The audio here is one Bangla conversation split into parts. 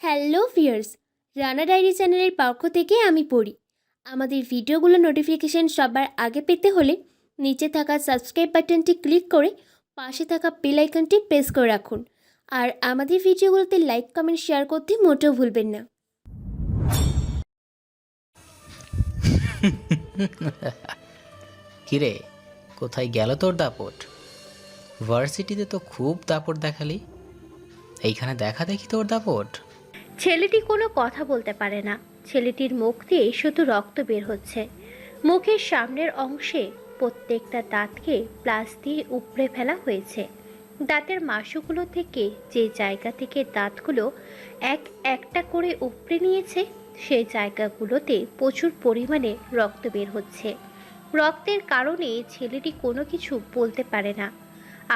হ্যালো ভিউয়ার্স, রানা ডায়েরি চ্যানেলের পক্ষ থেকে আমি পড়ি। আমাদের ভিডিওগুলো নোটিফিকেশন সবার আগে পেতে হলে নিচে থাকা সাবস্ক্রাইব বাটনটি ক্লিক করে পাশে থাকা বেল আইকনটি প্রেস করে রাখুন। আর আমাদের ভিডিওগুলোতে লাইক কমেন্ট শেয়ার করতে মোটেও ভুলবেন না। কিরে, কোথায় গেল তোর দাপট? ভার্সিটিতে তো খুব দাপট দেখালি, এইখানে দেখা দেখি তোর দাপট। ছেলেটি কোনো কথা বলতে পারে না। ছেলেটির মুখ দিয়ে শুধু রক্ত বের হচ্ছে। মুখের সামনের অংশে প্রত্যেকটা দাঁতকে প্লাস দিয়ে উপড়ে ফেলা হয়েছে। দাঁতের মাসুগুলো থেকে যে জায়গা থেকে দাঁতগুলো এক একটা করে উপড়ে নিয়েছে, সেই জায়গাগুলোতে প্রচুর পরিমাণে রক্ত বের হচ্ছে। রক্তের কারণে ছেলেটি কোনো কিছু বলতে পারে না।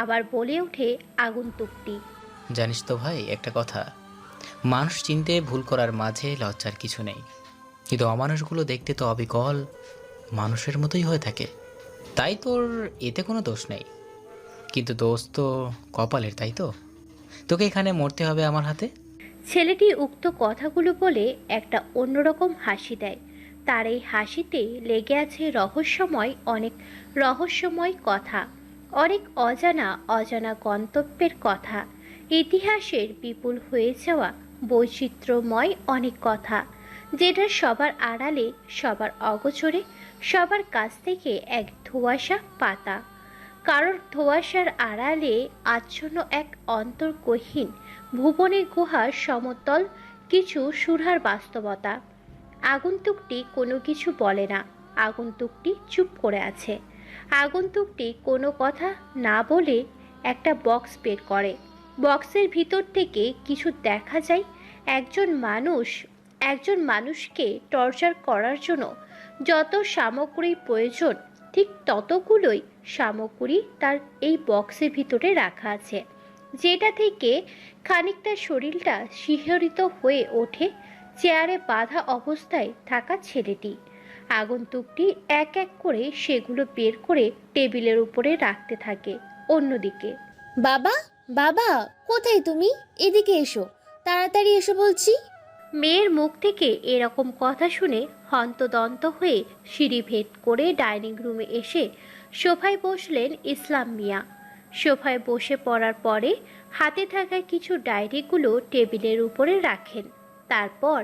আবার বলে ওঠে আগন্তুকটি। জানিস তো ভাই একটা কথা, মানুষ চিনতে ভুল করার মাঝে লজ্জার কিছু নেই, কিন্তু অমানুষগুলো দেখতে তো অবিকল মানুষের মতোই হয়ে থাকে। তাই তোর এতে কোনো দোষ নেই, কিন্তু দোষ তো কপালের, তাই তো তোকে এখানে মরতে হবে আমার হাতে। ছেলেটি উক্ত কথাগুলো বলে একটা অন্যরকম হাসি দেয়। তার এই হাসিতে লেগে আছে অনেক রহস্যময় কথা, অনেক অজানা অজানা গন্তব্যের কথা, ইতিহাসের বিপুল হয়ে যাওয়া বৈচিত্র্যময় অনেক কথা, যেটা সবার আড়ালে, সবার অগোচরে, সবার কাছ থেকে এক ধোঁয়াশা পাতা। কারোর ধোঁয়াশার আড়ালে আচ্ছন্ন এক অন্তর্গহীন ভুবনের গুহার সমতল কিছু সুরার বাস্তবতা। আগন্তুকটি কোনো কিছু বলে না। আগন্তুকটি চুপ করে আছে। আগন্তুকটি কোনো কথা না বলে একটা বক্স বের করে। বক্সের ভিতর থেকে কিছু দেখা যায়। একজন মানুষ একজন মানুষকে টর্চার করার জন্য যত সামগ্রী প্রয়োজন, ঠিক ততগুলোই সামগ্রী তার এই বক্সের ভিতরে রাখা আছে, যেটা থেকে খানিকটা শরীরটা শিহরিত হয়ে ওঠে চেয়ারে বাঁধা অবস্থায় থাকা ছেলেটি। আগন্তুকটি এক এক করে সেগুলো বের করে টেবিলের উপরে রাখতে থাকে। অন্যদিকে বাবা, বাবা, কোথায় তুমি? এদিকে এসো, তাড়াতাড়ি এসো বলছি। মেয়ের মুখ থেকে এরকম কথা শুনে হন্তদন্ত হয়ে সিঁড়ি ভেদ করে ডাইনিং রুমে এসে সোফায় বসলেন ইসলাম মিয়া। সোফায় বসে পড়ার পরে হাতে থাকা কিছু ডায়েরিগুলো টেবিলের উপরে রাখেন। তারপর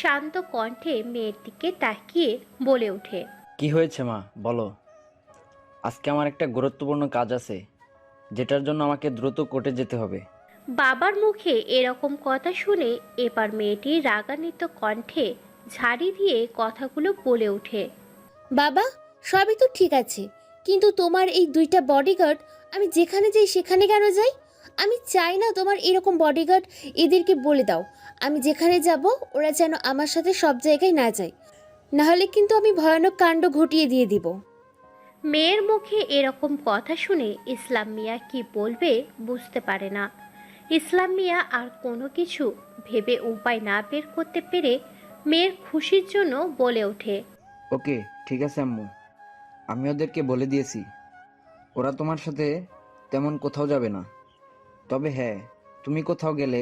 শান্ত কণ্ঠে মেয়ের দিকে তাকিয়ে বলে ওঠে, কি হয়েছে মা, বলো। আজকে আমার একটা গুরুত্বপূর্ণ কাজ আছে, যেটার জন্য আমাকে দ্রুত কোর্টে যেতে হবে। বাবার মুখে এরকম কথা শুনে এবার মেয়েটি রাগান্বিত কণ্ঠে ঝাড়ি দিয়ে কথাগুলো বলে ওঠে, বাবা, সবই তো ঠিক আছে, কিন্তু তোমার এই দুইটা বডিগার্ড আমি যেখানে যাই সেখানে কেন যাই? আমি চাই না তোমার এরকম বডিগার্ড। এদেরকে বলে দাও আমি যেখানে যাব ওরা যেন আমার সাথে সব জায়গায় না যায়, নাহলে কিন্তু আমি ভয়ানক কাণ্ড ঘটিয়ে দিয়ে দিব। মেয়ের মুখে এরকম কথা শুনে ইসলাম মিয়া কি বলবে বুঝতে পারে না। ইসলাম মিয়া আর কোনো কিছু ভেবে উপায় না বের করতে পেরে মেয়ের খুশির জন্য বলে ওঠে, ওকে, ঠিক আছে আম্মু, আমি ওদেরকে বলে দিয়েছি ওরা তোমার সাথে তেমন কোথাও যাবে না। তবে হ্যাঁ, তুমি কোথাও গেলে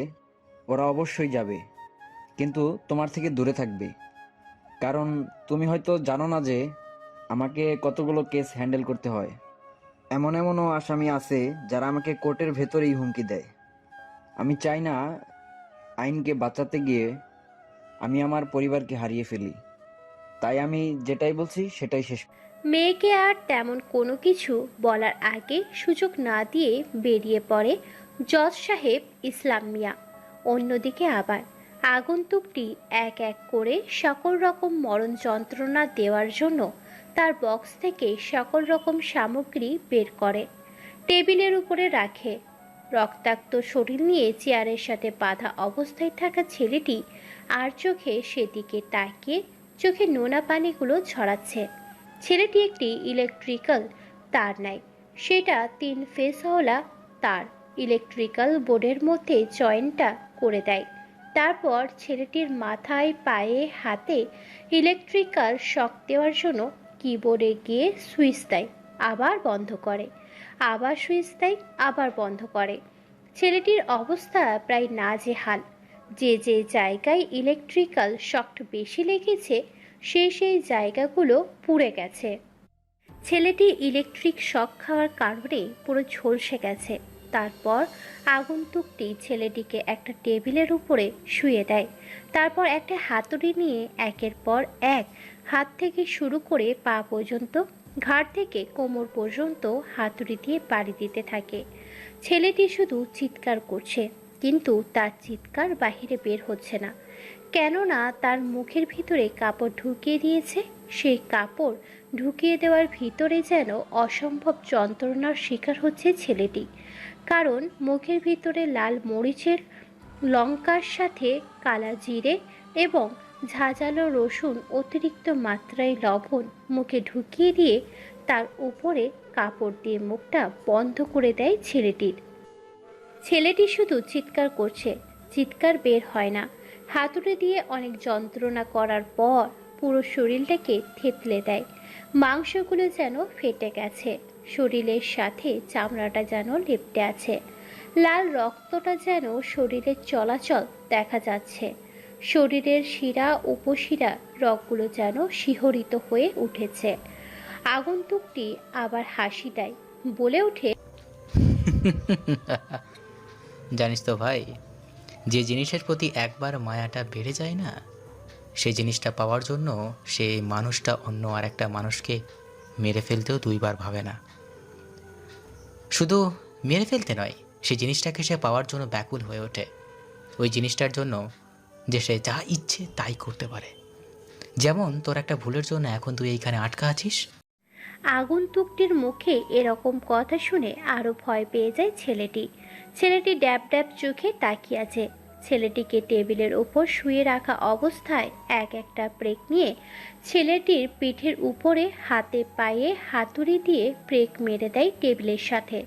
ওরা অবশ্যই যাবে, কিন্তু তোমার থেকে দূরে থাকবে। কারণ তুমি হয়তো জানো না যে আমাকে কতগুলো কেস হ্যান্ডেল করতে হয়। এমনও আসামি আছে যারা আমাকে কোর্টের ভেতরেই হুমকি দেয়। আমি চাই না আইনকে বাঁচাতে গিয়ে আমি আমার পরিবারকে হারিয়ে ফেলি। তাই আমি যেটাই বলছি সেটাই শেষ। মেয়েকে আর তেমন কোনো কিছু বলার আগে সুযোগ না দিয়ে বেরিয়ে পড়ে জজ সাহেব ইসলাম মিয়া। অন্যদিকে আবার আগন্তুকটি এক এক করে সকল রকম মরণ যন্ত্রণা দেওয়ার জন্য তার বক্স থেকে সকল রকম সামগ্রী বের করে টেবিলের উপরে রাখে। রক্তাক্ত শরীর নিয়ে চেয়ারের সাথে বাঁধা অবস্থায় থাকা ছেলেটি আর চোখে সেদিকে তাকিয়ে চোখে নোনা পানিগুলো ঝরাচ্ছে। ছেলেটি একটি ইলেকট্রিক্যাল তার নেয়, সেটা 3 ফেসওয়ালা তার ইলেকট্রিক্যাল বোর্ডের মধ্যে জয়েন্টটা করে দেয়। তারপর ছেলেটির মাথায়, পায়ে, হাতে ইলেকট্রিক্যাল শক দেওয়ার জন্য কিবোর্ডে গিয়ে সুইচ দেয়, আবার বন্ধ করে, আবার সুইচ দেয়, আবার বন্ধ করে। ছেলেটির অবস্থা প্রায় নাজেহাল। যে যে জায়গায় ইলেকট্রিক্যাল শক বেশি লেগেছে সেই জায়গাগুলো পুড়ে গেছে। ছেলেটি ইলেকট্রিক শক খাওয়ার কারণে পুরো ঝলসে গেছে। তারপর আগন্তুকটি ছেলেটিকে একটা টেবিলের উপরে শুয়ে দেয়। তারপর একটা হাতুড়ি নিয়ে একের পর এক হাত থেকে শুরু করে পা পর্যন্ত, ঘাড় থেকে কোমর পর্যন্ত হাতুড়ি দিয়ে বাড়ি দিতে থাকে। ছেলেটি শুধু চিৎকার করছে, কিন্তু তার চিৎকার বাহিরে বের হচ্ছে না, কেননা তার মুখের ভিতরে কাপড় ঢুকিয়ে দিয়েছে। সেই কাপড় ঢুকিয়ে দেওয়ার ভিতরে যেন অসম্ভব যন্ত্রণার শিকার হচ্ছে ছেলেটি, কারণ মুখের ভিতরে লাল মরিচের লঙ্কার সাথে কালা জিরে এবং ঝাঁঝালো রসুন, অতিরিক্ত মাত্রায় লবণ মুখে ঢুকিয়ে দিয়ে তার উপরে কাপড় দিয়ে মুখটা বন্ধ করে দেয় ছেলেটির। ছেলেটি শুধু চিৎকার করছে, চিৎকার বের হয় না। হাতুড়ি দিয়ে অনেক যন্ত্রণা করার পর পুরো শরীরটাকে থেতলে দেয়। মাংসগুলো যেন ফেটে গেছে, শরীরের সাথে চামড়াটা যেন লেপ্টে আছে, লাল রক্তটা যেন শরীরের চলাচল দেখা যাচ্ছে। শরীরের শিরা উপশিরা রগগুলো যেন শিহরিত হয়ে উঠেছে। আগন্তুকটি আবার হাসি দেয়, বলে ওঠে, জানিস তো ভাই, যে জিনিসের প্রতি একবার মায়াটা বেড়ে যায় না, সেই জিনিসটা পাওয়ার জন্য সেই মানুষটা অন্য আর একটা মানুষকে মেরে ফেলতেও দুইবার ভাবে না। শুধু মেরে ফেলতে নয়, সেই জিনিসটাকে সে পাওয়ার জন্য ব্যাকুল হয়ে ওঠে। ওই জিনিসটার জন্য যে সে যা ইচ্ছে তাই করতে পারে। যেমন তোর একটা ভুলের জন্য এখন তুই এইখানে আটকা আছিস। আগন্তুকটির মুখে এরকম কথা শুনে আরো ভয় পেয়ে যায় ছেলেটি। ছেলেটি ড্যাব ড্যাব চোখে তাকিয়ে আছে। ছেলেটিকে টেবিলের উপর শুয়ে রাখা অবস্থায় এক একটা ব্রেক নিয়ে ছেলেটির পিঠের উপরে হাতে পায়ে হাতুড়ি দিয়ে ব্রেক মেরে দেয় টেবিলের সাথে।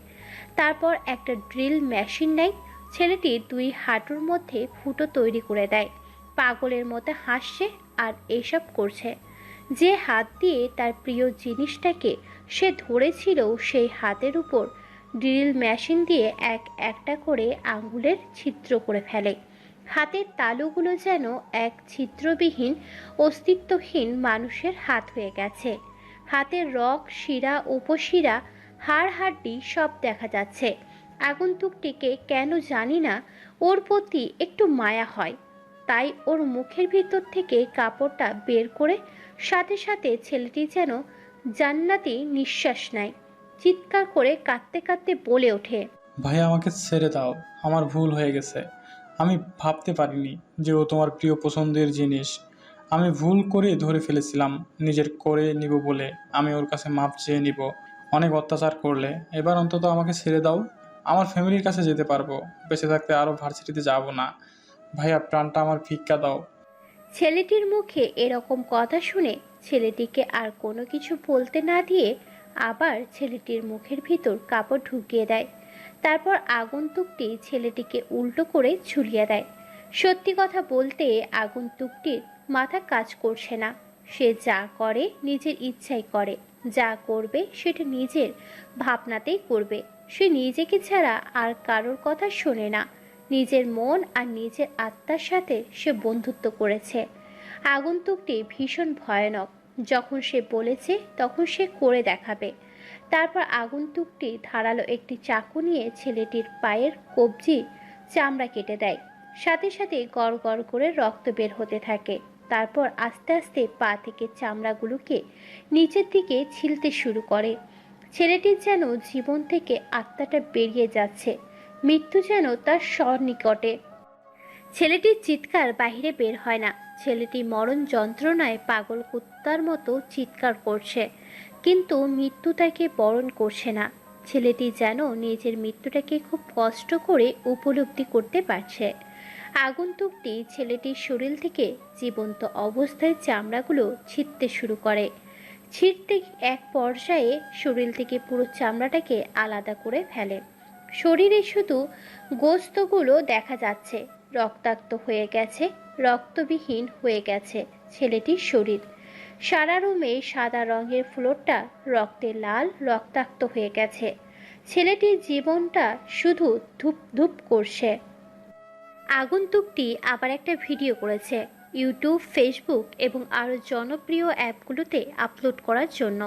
তারপর একটা ড্রিল মেশিন নেয়, ছেলেটির দুই হাঁটুর মধ্যে ফুটো তৈরি করে দেয়। পাগলের মতো হাসছে আর এসব করছে। যে হাত দিয়ে তার প্রিয় জিনিসটাকে সে ধরেছিল, সেই হাতের উপর ড্রিল মেশিন দিয়ে এক একটা করে আঙ্গুলের ছিদ্র করে ফেলে। হাতের তালুগুলো যেন এক ছিদ্রবিহীন অস্তিত্বহীন মানুষের হাত হয়ে গেছে। হাতের রগ, শিরা, উপশিরা, হাড় হাড্ডি সব দেখা যাচ্ছে। আগন্তুকটিকে কেন জানি না ওর প্রতি একটু মায়া হয়, তাই ওর মুখের ভিতর থেকে কাপড়টা বের করে সাথে সাথে ছেলেটি যেন জান্নাতি নিঃশ্বাস নেয়। চিৎকার করে কাঁদতে কাঁদতে বলে ওঠে, ভাই আমাকে ছেড়ে দাও, আমার ভুল হয়ে গেছে। আমি ভাবতে পারিনি যে ও তোমার প্রিয় পছন্দের জিনিস। আমি ভুল করে ধরে ফেলেছিলাম, নিজের করে নিব বলে আমি ওর কাছে মাপ চেয়ে নিব। অনেক অত্যাচার করলে, এবার অন্তত আমাকে ছেড়ে দাও। আমার ফ্যামিলির কাছে যেতে পারবো, বেঁচে থাকতে আরও ভার্সিটিতে যাব না। ভাইয়া প্রাণটা আমার ভিক্ষা দাও। ছেলেটির মুখে এরকম কথা শুনে ছেলেটিকে আর কোনো কিছু বলতে না দিয়ে আবার ছেলেটির মুখের ভিতর কাপড় ঢুকিয়ে দেয়। তারপর আগন্তুকটি ছেলেটিকে উল্টো করে ঝুলিয়ে দেয়। সত্যি কথা বলতে আগন্তুকটির মাথা কাজ করছে না। সে যা করে নিজের ইচ্ছাই করে, যা করবে সেটা নিজের ভাবনাতেই করবে। সে নিজেকে ছাড়া আর কারোর কথা শোনে না। নিজের মন আর নিজের আত্মার সাথে সে বন্ধুত্ব করেছে। আগন্তুকটি ভীষণ ভয়ানক। যখন সে বলেছে তখন সে করে দেখাবে। তারপর আগন্তুকটি ধারালো একটি চাকু নিয়ে ছেলেটির পায়ের কবজি চামড়া কেটে দেয়। সাথে সাথে গড় গড় করে রক্ত বের হতে থাকে। তারপর আস্তে আস্তে পা থেকে চামড়াগুলোকে নিচের দিকে ছিলতে শুরু করে। ছেলেটির যেন জীবন থেকে আত্মাটা বেরিয়ে যাচ্ছে, মৃত্যু যেন তার সন্নিকটে। ছেলেটির চিৎকার বাহিরে বের হয় না। ছেলেটি মরণ যন্ত্রণায় পাগল কুত্তার মতো চিৎকার করছে, কিন্তু মৃত্যু তাকে বরণ করছে না। ছেলেটি যেন নিজের মৃত্যুটাকে খুব কষ্ট করে উপলব্ধি করতে পারছে। আগন্তুকটি ছেলেটির শরীর থেকে জীবন্ত অবস্থায় চামড়াগুলো ছিঁড়তে শুরু করে। ছিঁড়তে এক পর্যায়ে শরীর থেকে পুরো চামড়াটাকে আলাদা করে ফেলে। শরীরে শুধু গোস্তগুলো দেখা যাচ্ছে। রক্তাক্ত হয়ে গেছে, রক্তবিহীন হয়ে গেছে ছেলেটির শরীর। সারা রুমে সাদা রঙের ফ্লোরটা রক্তে লাল, রক্তাক্ত হয়ে গেছে। ছেলেটির জীবনটা শুধু ধূপ ধূপ করছে। আগন্তুকটি আবার একটা ভিডিও করেছে ইউটিউব, ফেসবুক এবং আরও জনপ্রিয় অ্যাপগুলোতে আপলোড করার জন্য।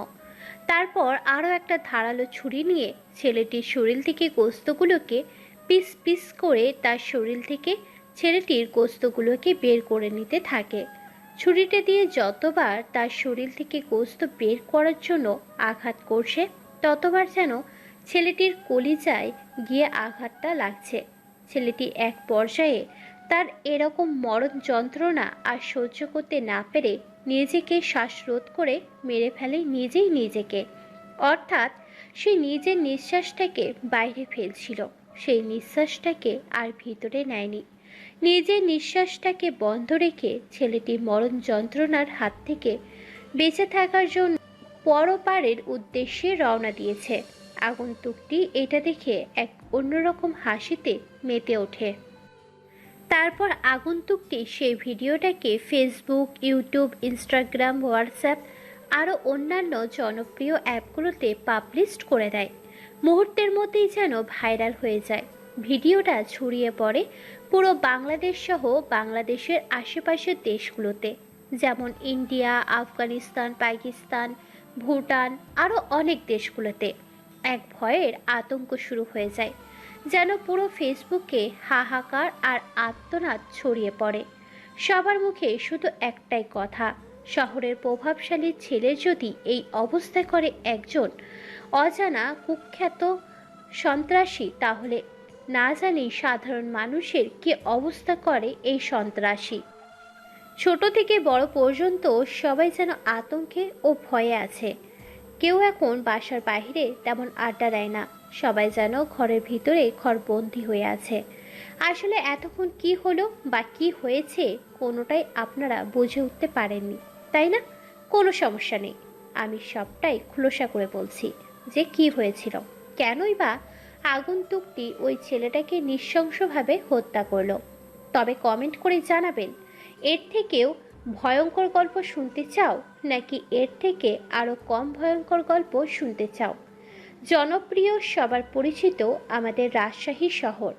তারপর আরও একটা ধারালো ছুরি নিয়ে ছেলেটির শরীর থেকে গোস্তগুলোকে পিস পিস করে তার শরীর থেকে ছেলেটির গোস্তগুলোকে বের করে নিতে থাকে। ছুরিটা দিয়ে যতবার তার শরীর থেকে গোস্ত বের করার জন্য আঘাত করছে, ততবার যেন ছেলেটির কলিজায় গিয়ে আঘাতটা লাগছে। ছেলেটি এক পর্যায়ে তার এরকম মরণ যন্ত্রণা আর সহ্য করতে না পেরে নিজেকে শ্বাসরোধ করে মেরে ফেলে নিজেই নিজেকে। অর্থাৎ সে নিজের নিঃশ্বাসটাকে বাইরে ফেলছিল, সেই নিঃশ্বাসটাকে আর ভিতরে নেয়নি। নিজের নিঃশ্বাসটাকে বন্ধ রেখে ছেলেটি মরণ যন্ত্রণার হাত থেকে বেঁচে থাকার জন্য পরপারের উদ্দেশ্যে রওনা দিয়েছে। আগন্তুকটি এটা দেখে এক অন্যরকম হাসিতে মেতে ওঠে। তারপর আগন্তুকটি সেই ভিডিওটাকে ফেসবুক, ইউটিউব, ইনস্টাগ্রাম, হোয়াটসঅ্যাপ আরও অন্যান্য জনপ্রিয় অ্যাপগুলোতে পাবলিশ করে দেয়। মুহূর্তের মধ্যেই যেন ভাইরাল হয়ে যায়। ভিডিওটা ছড়িয়ে পড়ে পুরো বাংলাদেশ সহ বাংলাদেশের আশেপাশের দেশগুলোতে, যেমন ইন্ডিয়া, আফগানিস্তান, পাকিস্তান, ভুটান আরও অনেক দেশগুলোতে। এক ভয়ের আতঙ্ক শুরু হয়ে যায়, যেন পুরো ফেসবুকে হাহাকার আর আর্তনাদ ছড়িয়ে পড়ে। সবার মুখে শুধু একটাই কথা, শহরের প্রভাবশালী ছেলে যদি এই অবস্থা করে একজন অজানা কুখ্যাত সন্ত্রাসী, তাহলে না জানি সাধারণ মানুষের কি অবস্থা করে এই সন্ত্রাসী। ছোট থেকে বড় পর্যন্ত সবাই যেন আতঙ্কে ও ভয়ে আছে। কেউ এখন বাসার বাইরে তেমন আড্ডা দেয় না, সবাই যেন ঘরের ভিতরে ঘরবন্দি হয়ে আছে। আসলে এতক্ষণ কি হলো বা কি হয়েছে কোনোটাই আপনারা বুঝে উঠতে পারেননি, তাই না? কোনো সমস্যা নেই, আমি সবটাই খোলসা করে বলছি যে কি হয়েছিল, কেনই বা আগন্তুকটি ওই ছেলেটাকে নৃশংসভাবে হত্যা করলো। তবে কমেন্ট করে জানাবেন, এর থেকেও ভয়ঙ্কর গল্প শুনতে চাও নাকি এর থেকে আরও কম ভয়ঙ্কর গল্প শুনতে চাও? জনপ্রিয়, সবার পরিচিত আমাদের রাজশাহী শহর।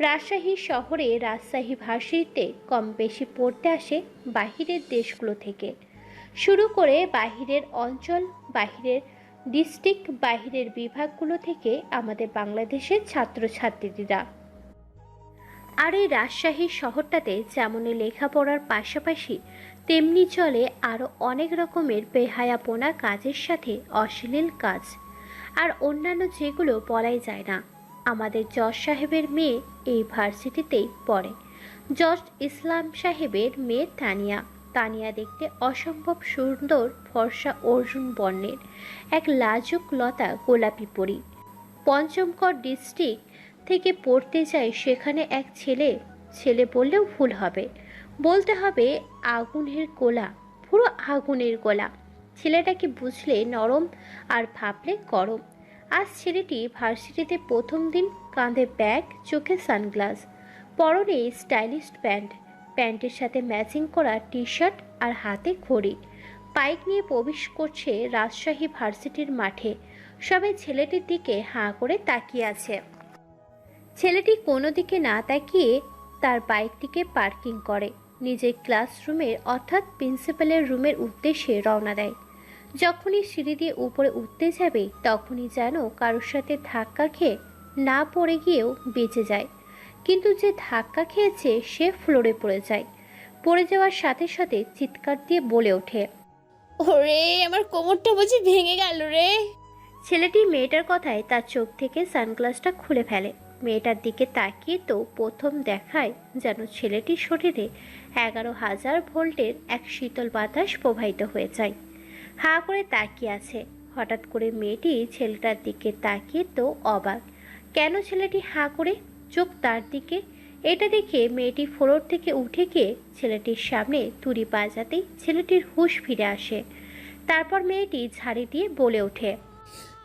রাজশাহী শহরে রাজশাহী ভার্সিটিতে কম বেশি পড়তে আসে বাহিরের দেশগুলো থেকে শুরু করে বাহিরের অঞ্চল, বাহিরের ডিস্ট্রিক্ট, বাহিরের বিভাগগুলো থেকে আমাদের বাংলাদেশের ছাত্রছাত্রীরা। আর এই রাজশাহী শহরটাতে যেমনই লেখাপড়ার পাশাপাশি তেমনি চলে আরও অনেক রকমের বেহায়াপনা কাজের সাথে অশ্লীল কাজ আর অন্যান্য যেগুলো বলাই যায় না। আমাদের জজ সাহেবের মেয়ে এই ভার্সিটিতেই পড়ে। জজ ইসলাম সাহেবের মেয়ে তানিয়া। তানিয়া দেখতে অসম্ভব সুন্দর, ফর্সা অর্জুন বর্ণের, এক লাজুক লতা গোলাপি পরি। পঞ্চমকর ডিস্ট্রিক্ট থেকে পড়তে যায় সেখানে এক ছেলে বললেও ভুল হবে, বলতে হবে আগুনের গোলা, পুরো আগুনের গোলা। ছেলেটাকে বুঝলে নরম আর ভাবলে গরম। আজ ছেলেটি ভার্সিটিতে প্রথম দিন, কাঁধে ব্যাগ, চোখে সানগ্লাস, পরনে স্টাইলিশ প্যান্টের সাথে ম্যাচিং করা টি শার্ট আর হাতে ঘড়ি। বাইক নিয়ে প্রবেশ করছে রাজশাহী ভার্সিটির মাঠে। সবাই ছেলেটির দিকে হাঁ করে তাকিয়ে আছে। ছেলেটি কোনো দিকে না তাকিয়ে তার বাইকটিকে পার্কিং করে, নিজের ক্লাসরুমের অর্থাৎ প্রিন্সিপালের রুমের উদ্দেশ্যে রওনা দেয়। যখনই সিঁড়ি দিয়ে উপরে উঠতে যাবে তখনই যেন কারোর সাথে ধাক্কা খেয়ে না পড়ে গিয়েও বেঁচে যায়। কিন্তু যে ধাক্কা খেয়েছে সে ফ্লোরে পড়ে যায়। পড়ে যাওয়ার সাথে সাথে চিৎকার দিয়ে বলে ওঠে, ওরে আমার কোমরটা বুঝি ভেঙে গেল রে। ছেলেটি মেয়েটার কথায় তার চোখ থেকে সানগ্লাসটা খুলে ফেলে। মেয়েটার দিকে তাকিয়ে তো প্রথম দেখায় যেন ছেলেটির শরীরে 11,000 ভোল্টের এক শীতল বাতাস প্রবাহিত হয়ে যায়। হাঁ করে তাকিয়ে আছে। হঠাৎ করে মেয়েটি ছেলেটার দিকে তাকিয়ে তো অবাক, কেন ছেলেটি হাঁ করে চোখ তার দিকে। এটা দেখে মেয়েটি ফ্লোর থেকে উঠে গিয়ে ছেলেটির সামনে তুড়ি বাজাতেই ছেলেটির হুঁশ ফিরে আসে। তারপর মেয়েটি ঝাড়ি দিয়ে বলে ওঠে,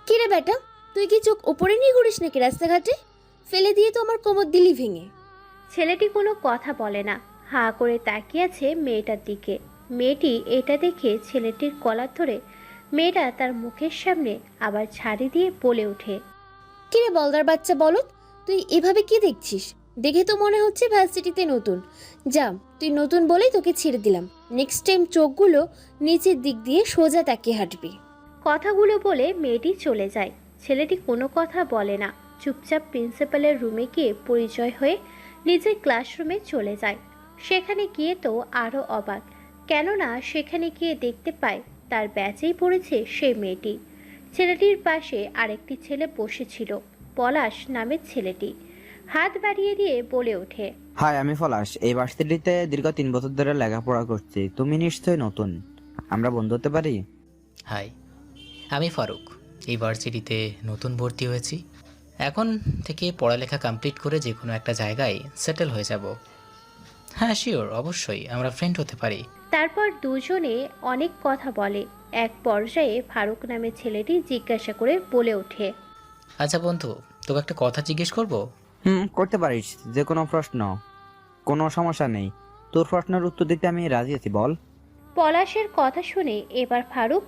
কিরে বেটা, তুই কি চোখ উপরে নিয়ে ঘুরিস নাকি রাস্তাঘাটে? ফেলে দিয়ে তো আমার কোমর দিলি ভেঙে। ছেলেটি কোনো কথা বলে না, হাঁ করে তাকিয়ে আছে মেয়েটার দিকে। মেয়েটি এটা দেখে ছেলেটির কলার ধরে মেয়েটা তার মুখের সামনে আবার ঝাড়ি দিয়ে বলে ওঠে, কিরে বলদার বাচ্চা বলত, তুই এভাবে কি দেখছিস? দেখে তো মনে হচ্ছে ভার্সিটিতে নতুন। যা, তুই নতুন বলেই তোকে ছেড়ে দিলাম। নেক্সট টাইম চোখগুলো নিচের দিক দিয়ে সোজা তাকিয়ে হাঁটবি। কথাগুলো বলে মেয়েটি চলে যায়। ছেলেটি কোনো কথা বলে না, চুপচাপ প্রিন্সিপালের রুমে গিয়ে পরিচয় হয়ে নিজের ক্লাসরুমে চলে যায়। সেখানে গিয়ে তো আরও অবাক, কেননা সেখানে গিয়ে দেখতে পায় তার ব্যাচেই পড়েছে সেই মেয়েটি। ছেলেটির পাশে আরেকটি ছেলে বসেছিল, পলাশ নামের ছেলেটি। হাত বাড়িয়ে দিয়ে বলে ওঠে, হাই, আমি পলাশ। এই ভার্সিটিতে দীর্ঘ 3 বছর ধরে লেখাপড়া করছি। তুমি নিশ্চয়ই নতুন, আমরা বন্ধু হতে পারি? হাই, আমি ফারুক। এই ভার্সিটিতে নতুন ভর্তি হয়েছি। এখন থেকে পড়ালেখা কমপ্লিট করে যে কোনো একটা জায়গায় সেটেল হয়ে যাব। হ্যাঁ শিওর, অবশ্যই আমরা ফ্রেন্ড হতে পারি। তারপর দুজনে অনেক কথা বলে। এক পর্যায়ে ফারুক নামের ছেলেটি জিজ্ঞাসা করে বলে ওঠে, আচ্ছা বন্ধু, তোকে একটা কথা জিজ্ঞেস করব? করতে পারিস, যে কোনো প্রশ্ন, কোনো সমস্যা নেই। তোর প্রশ্নের উত্তর দিতে আমি রাজি আছি, বল। পলাশের কথা শুনে এবার ফারুক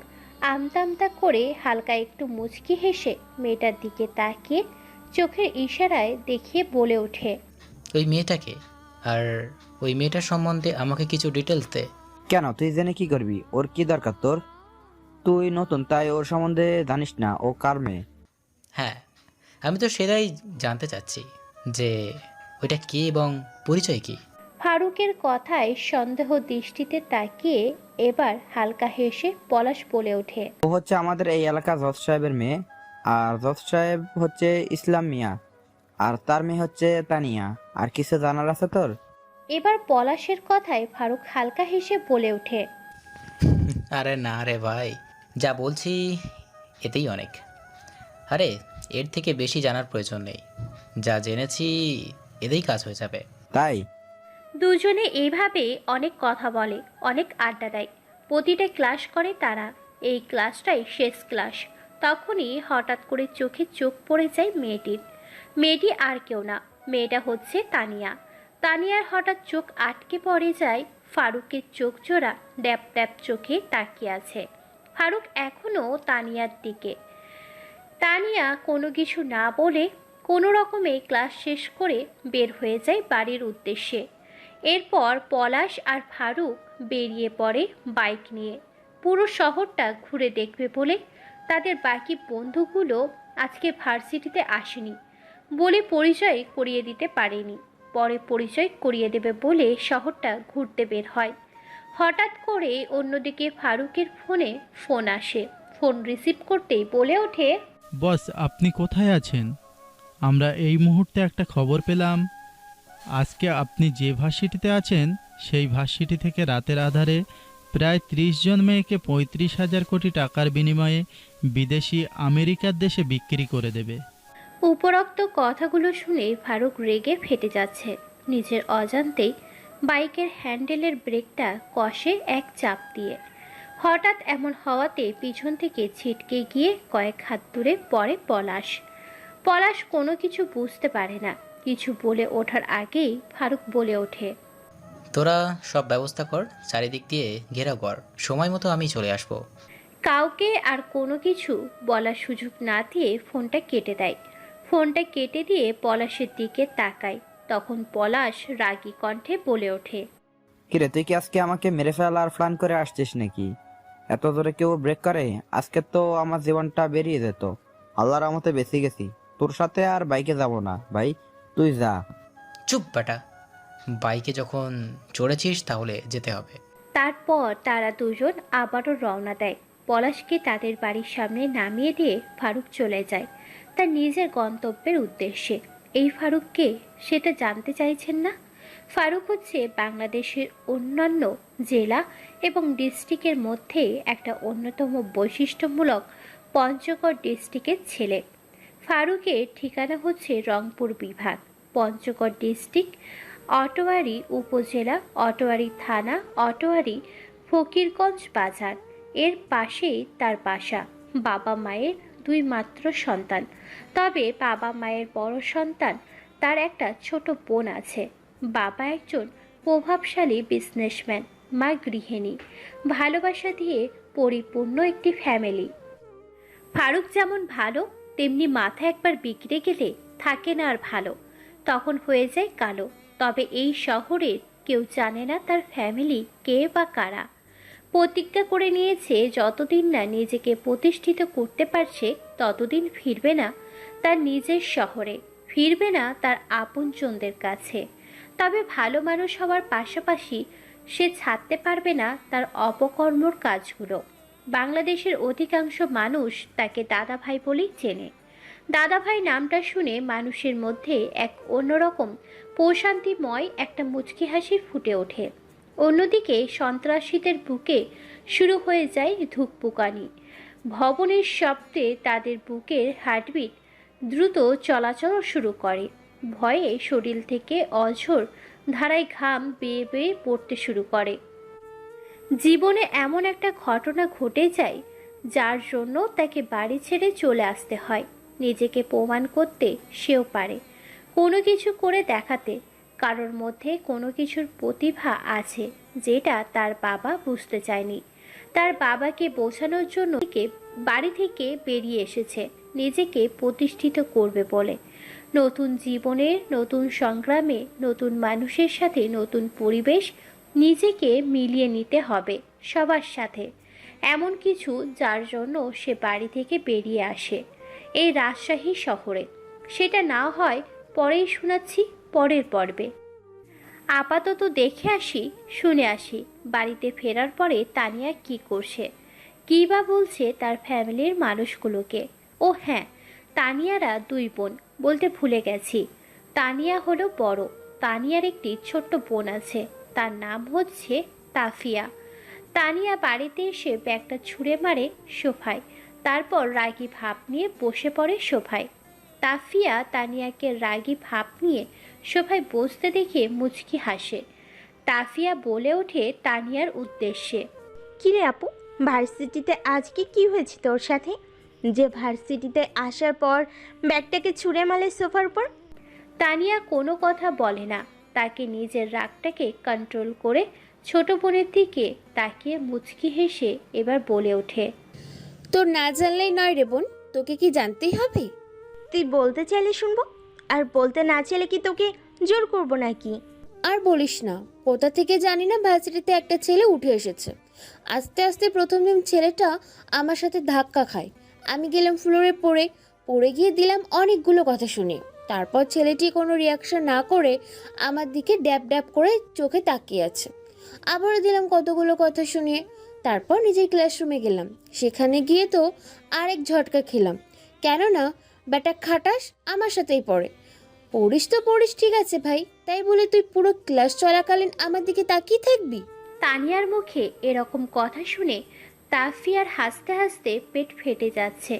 আমতা করে হালকা একটু মুচকি হেসে মেয়েটার দিকে তাকিয়ে চোখের ইশারায় দেখিয়ে বলে ওঠে, ওই মেয়েটাকে, আর ওই মেয়েটার সম্বন্ধে আমাকে কিছু ডিটেলস দে। কেন, তুই জেনে কি করবি? ওর কি দরকার তোর? তুই নতুন তাই ওর সম্বন্ধে জানিস না ও কার মেয়ে? হ্যাঁ, আমি তো সেটাই জানতে চাচ্ছি যে ওইটা কে এবং পরিচয় কি। ফারুকের কথায় সন্দেহ দৃষ্টিতে তাকিয়ে এবার হালকা হেসে পলাশ বলে ওঠে, ও হচ্ছে আমাদের এই এলাকা জজ সাহেবের মেয়ে। আর জজ সাহেব হচ্ছে ইসলাম মিয়া, আর তার মেয়ে হচ্ছে তানিয়া। আর কিছু জানার আছে তোর? এবার পলাশের কথায় ফারুক হালকা হেসে বলে ওঠে, আরে না রে ভাই, যা বলছি এতেই অনেক। আরে এর থেকে বেশি জানার প্রয়োজন নেই, যা জেনেছি এতেই কাজ হয়ে যাবে। তাই? দুজনে এইভাবে অনেক কথা বলে, অনেক আড্ডা দেয়, প্রতিটা ক্লাস করে তারা। এই ক্লাসটাই শেষ ক্লাস। তখনই হঠাৎ করে চোখে চোখ পড়ে যায় মেয়েটির। মেয়েটি আর কেউ না, মেয়েটা হচ্ছে তানিয়া। তানিয়ার হঠাৎ চোখ আটকে পড়ে যায়। ফারুকের চোখ জোড়া ড্যাপ ড্যাপ চোখে তাকিয়ে আছে। ফারুক এখনও তানিয়ার দিকে। তানিয়া কোনো কিছু না বলে কোনো রকমে ক্লাস শেষ করে বের হয়ে যায় বাড়ির উদ্দেশ্যে। এরপর পলাশ আর ফারুক বেরিয়ে পড়ে বাইক নিয়ে। পুরো শহরটা ঘুরে দেখবে বলে। তাদের বাকি বন্ধুগুলো আজকে ভার্সিটিতে আসেনি বলে পরিচয় করিয়ে দিতে পারেনি। পরে পরিচয় করিয়ে দেবে বলে শহরটা ঘুরতে বের হয়। হঠাৎ করে অন্যদিকে ফারুকের ফোনে ফোন আসে। ফোন রিসিভ করতেই বলে ওঠে, বস, আপনি কোথায় আছেন? আমরা এই মুহূর্তে একটা খবর পেলাম। আজকে আপনি যে ভার্সিটিতে আছেন সেই ভার্সিটি থেকে রাতের আধারে প্রায় 30 জন মেয়েকে 35,000 কোটি টাকার বিনিময়ে বিদেশি আমেরিকার দেশে বিক্রি করে দেবে। উপরোক্ত কথাগুলো শুনে ফারুক রেগে ফেটে যাচ্ছে। নিজের অজান্তেই বাইকের হ্যান্ডেলের ব্রেকটা কষে এক চাপ দিয়ে। হঠাৎ এমন হওয়াতে পিছন থেকে ছিটকে গিয়ে কয়েক হাত দূরে পড়ে পলাশ। পলাশ কোনো কিছু বুঝতে পারে না। কিছু বলে ওঠার আগেই ফারুক বলে ওঠে, তোরা সব ব্যবস্থা কর, চারিদিক দিয়ে ঘেরাও কর, সময় মতো আমি চলে আসব। কাউকে আর কোনো কিছু বলার সুযোগ না দিয়ে ফোনটা কেটে দেয়। ফোনটা কেটে দিয়ে পলাশের দিকে তাকায়। তখন পলাশ রাগী কণ্ঠে বলে ওঠে, কিরে, তুই কি আজকে আমাকে মেরে ফেলার প্ল্যান করে আসছিস নাকি? এত জোরে কেউ ব্রেক করে? আজকে তো আমার জীবনটা বেরিয়ে যেত। আল্লাহর রহমতে বেঁচে গেছি। তোর সাথে আর বাইকে যাব না ভাই, তুই যা। চুপ বেটা, বাইকে যখন চড়েছিস তাহলে যেতে হবে। তারপর তারা দুজন আবারও রওনা দেয়। পলাশকে তাদের বাড়ির সামনে নামিয়ে দিয়ে ফারুক চলে যায় তার নিজের গন্তব্যের উদ্দেশ্যে। এই ফারুককে সেটা জানতে চাইছেন না? ফারুক হচ্ছে বাংলাদেশের অন্যান্য জেলা এবং ডিস্ট্রিক্টের মধ্যে একটা অন্যতম বৈশিষ্ট্যমূলক পঞ্চগড় ডিস্ট্রিক্টের ছেলে। ফারুকের ঠিকানা হচ্ছে রংপুর বিভাগ, পঞ্চগড় ডিস্ট্রিক্ট, অটোয়ারি উপজেলা, অটোয়ারি থানা, অটোয়ারি ফকিরগঞ্জ বাজার। এর পাশেই তার বাসা। বাবা মায়ের দুই মাত্র সন্তান। তবে বাবা মায়ের বড় সন্তান তার একটা ছোট বোন আছে। বাবা একজন প্রভাবশালী বিজনেসম্যান, মা গৃহিণী। ভালোবাসা দিয়ে পরিপূর্ণ একটি ফ্যামিলি। ফারুক যেমন ভালো তেমনি মাথা একবার বিগড়ে গেলে থাকে না আর ভালো, তখন হয়ে যায় কালো। তবে এই শহরের কেউ জানে না তার ফ্যামিলি কে বা কারা। প্রতিজ্ঞা করে নিয়েছে যতদিন না নিজেকে প্রতিষ্ঠিত করতে পারছে ততদিন ফিরবে না তার নিজের শহরে, ফিরবে না তার আপনজনদের কাছে। তবে ভালো মানুষ হওয়ার পাশাপাশি সে ছাড়তে পারবে না তার অপকর্মর কাজগুলো। বাংলাদেশের অধিকাংশ মানুষ তাকে দাদাভাই বলেই চেনে। দাদাভাই নামটা শুনে মানুষের মধ্যে এক অন্যরকম প্রশান্তিময় একটা মুচকি হাসি ফুটে ওঠে। অন্যদিকে সন্ত্রাসীদের বুকে শুরু হয়ে যায় ধুকপুকানি। ভবনের শব্দে তাদের বুকের হার্টবিট দ্রুত চলাচল শুরু করে। ভয়ে শরীর থেকে অঝোর ধারায় ঘাম বেয়ে বেয়ে পড়তে শুরু করে। জীবনে এমন একটা ঘটনা ঘটে যায় যার জন্য তাকে বাড়ি ছেড়ে চলে আসতে হয়। নিজেকে প্রমাণ করতে সেও পারে, কোনো কিছু করে দেখাতে। কারোর মধ্যে কোনো কিছুর প্রতিভা আছে যেটা তার বাবা বুঝতে চায়নি। তার বাবাকে বোঝানোর জন্য বাড়ি থেকে বেরিয়ে এসেছে নিজেকে প্রতিষ্ঠিত করবে বলে। নতুন জীবনের নতুন সংগ্রামে নতুন মানুষের সাথে নতুন পরিবেশ, নিজেকে মিলিয়ে নিতে হবে সবার সাথে। এমন কিছু যার জন্য সে বাড়ি থেকে বেরিয়ে আসে এই রাজশাহী শহরে। সেটা না হয় পরেই শোনাচ্ছি পরের পর্বে। আপাতত দেখে আসি, শুনে আসি বাড়িতে ফেরার পরে তানিয়া কি করছে, কী বা বলছে তার ফ্যামিলির মানুষগুলোকে। ও হ্যাঁ, তানিয়ারা দুই বোন, বলতে ভুলে গেছি। তানিয়া হলো বড়, তানিয়ার একটি ছোট্ট বোন আছে, তার নাম হচ্ছে তাফিয়া। তানিয়া বাড়িতে এসে ব্যাগটা ছুঁড়ে মারে সোফায়, তারপর রাগী ভাব নিয়ে বসে পড়ে সোফায়। তাফিয়া তানিয়াকে রাগী ভাব নিয়ে সোফায় বসতে দেখে মুচকি হাসে। তাফিয়া বলে ওঠে তানিয়ার উদ্দেশ্যে, কিরে আপু, ভার্সিটিতে আজকে কি হয়েছে তোর সাথে যে ভার্সিটিতে আসার পর ব্যাগটাকে ছুঁড়ে মারলে সোফার উপর? তানিয়া কোনো কথা বলে না, তাকে নিজের রাগটাকে কন্ট্রোল করে ছোট বোনের দিকে তাকিয়ে মুচকি হেসে এবার বলে ওঠে, তোর না জানলেই নয় রে বোন, তোকে কি জানতেই হবে? তুই বলতে চাইলে শুনবো, আর বলতে না চাইলে কি তোকে জোর করবো নাকি? আর বলিস না, কোথা থেকে জানি না ভার্সিটিতে একটা ছেলে উঠে এসেছে। আস্তে আস্তে প্রথম দিন ছেলেটা আমার সাথে ধাক্কা খায়, আমি গেলাম ফ্লোরে পড়ে গিয়ে দিলাম অনেকগুলো কথা শুনে। তারপর ছেলেটি কোনো রিয়াকশন না করে আমার দিকে ড্যাব ড্যাব করে চোখে তাকিয়ে আছে। আবারও দিলাম কতগুলো কথা শুনিয়ে। তারপর নিজের ক্লাসরুমে গেলাম, সেখানে গিয়ে তো আরেক ঝটকা খেলাম, কেননা ব্যাটা খাটাস আমার সাথেই পড়ে। পড়িস তো পড়িস ঠিক আছে ভাই, তাই বলে তুই পুরো ক্লাস চলাকালীন আমার দিকে তাকিয়ে থাকবি? তানিয়ার মুখে এরকম কথা শুনে তাফিয়ার হাসতে হাসতে পেট ফেটে যাচ্ছে।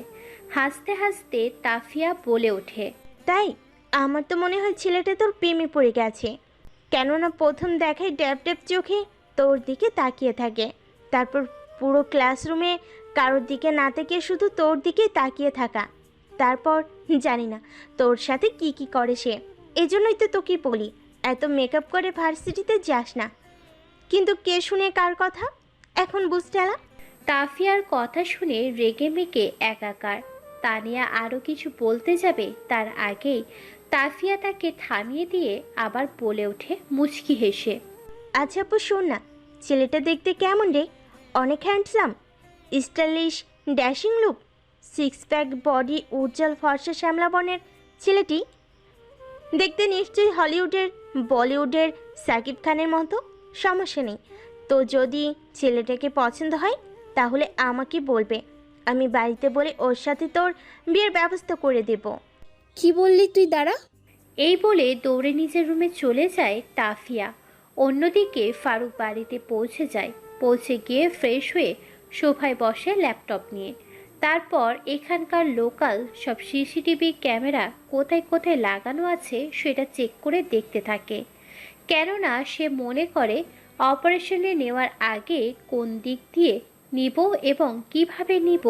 হাসতে হাসতে তাফিয়া বলে ওঠে, তাই আমার তো মনে হয় ছেলেটা তোর প্রেমে পড়ে গেছে, কেননা প্রথম দেখায় ড্যাব ড্যাব চোখে তোর দিকে তাকিয়ে থাকে, তারপর পুরো ক্লাসরুমে কারোর দিকে না তাকিয়ে শুধু তোর দিকে তাকিয়ে থাকা, তারপর জানি না তোর সাথে কি কি করে সে। এজন্যই তো তোকে বলি এত মেকআপ করে ভার্সিটিতে যাস না। কিন্তু কে শুনে কার কথা এখন বুঝতে এলাম। তাফিয়ার কথা শুনে রেগে মেগে একাকার। তানিয়া আরও কিছু বলতে যাবে তার আগেই তাফিয়া তাকে থামিয়ে দিয়ে আবার বলে ওঠে মুচকি হেসে, আচ্ছা আপু শোন না, ছেলেটা দেখতে কেমন রে? অনেক handsome, stylish, dashing look, six pack body, উজ্জ্বল ফর্সা শ্যামলা বর্ণের ছেলেটি। দেখতে নিশ্চয়ই হলিউডের বলিউডের সাকিব খানের মতো। সমস্যা নেই, তো যদি ছেলেটাকে পছন্দ হয় তাহলে আমাকে বলবে, আমি বাড়িতে বলে ওর সাথে তোর বিয়ের ব্যবস্থা করে দেব। কি বললি তুই? দাঁড়া। এই বলে দৌড়ে নিজের রুমে চলে যায় তাফিয়া। অন্যদিকে ফারুক বাড়িতে পৌঁছে যায়। পৌঁছে গিয়ে ফ্রেশ হয়ে সোফায় বসে ল্যাপটপ নিয়ে। তারপর এখানকার লোকাল সব সিসিটিভি ক্যামেরা কোথায় কোথায় লাগানো আছে সেটা চেক করে দেখতে থাকে, কেননা সে মনে করে অপারেশনে নেওয়ার আগে কোন দিক দিয়ে নিব এবং কিভাবে নিব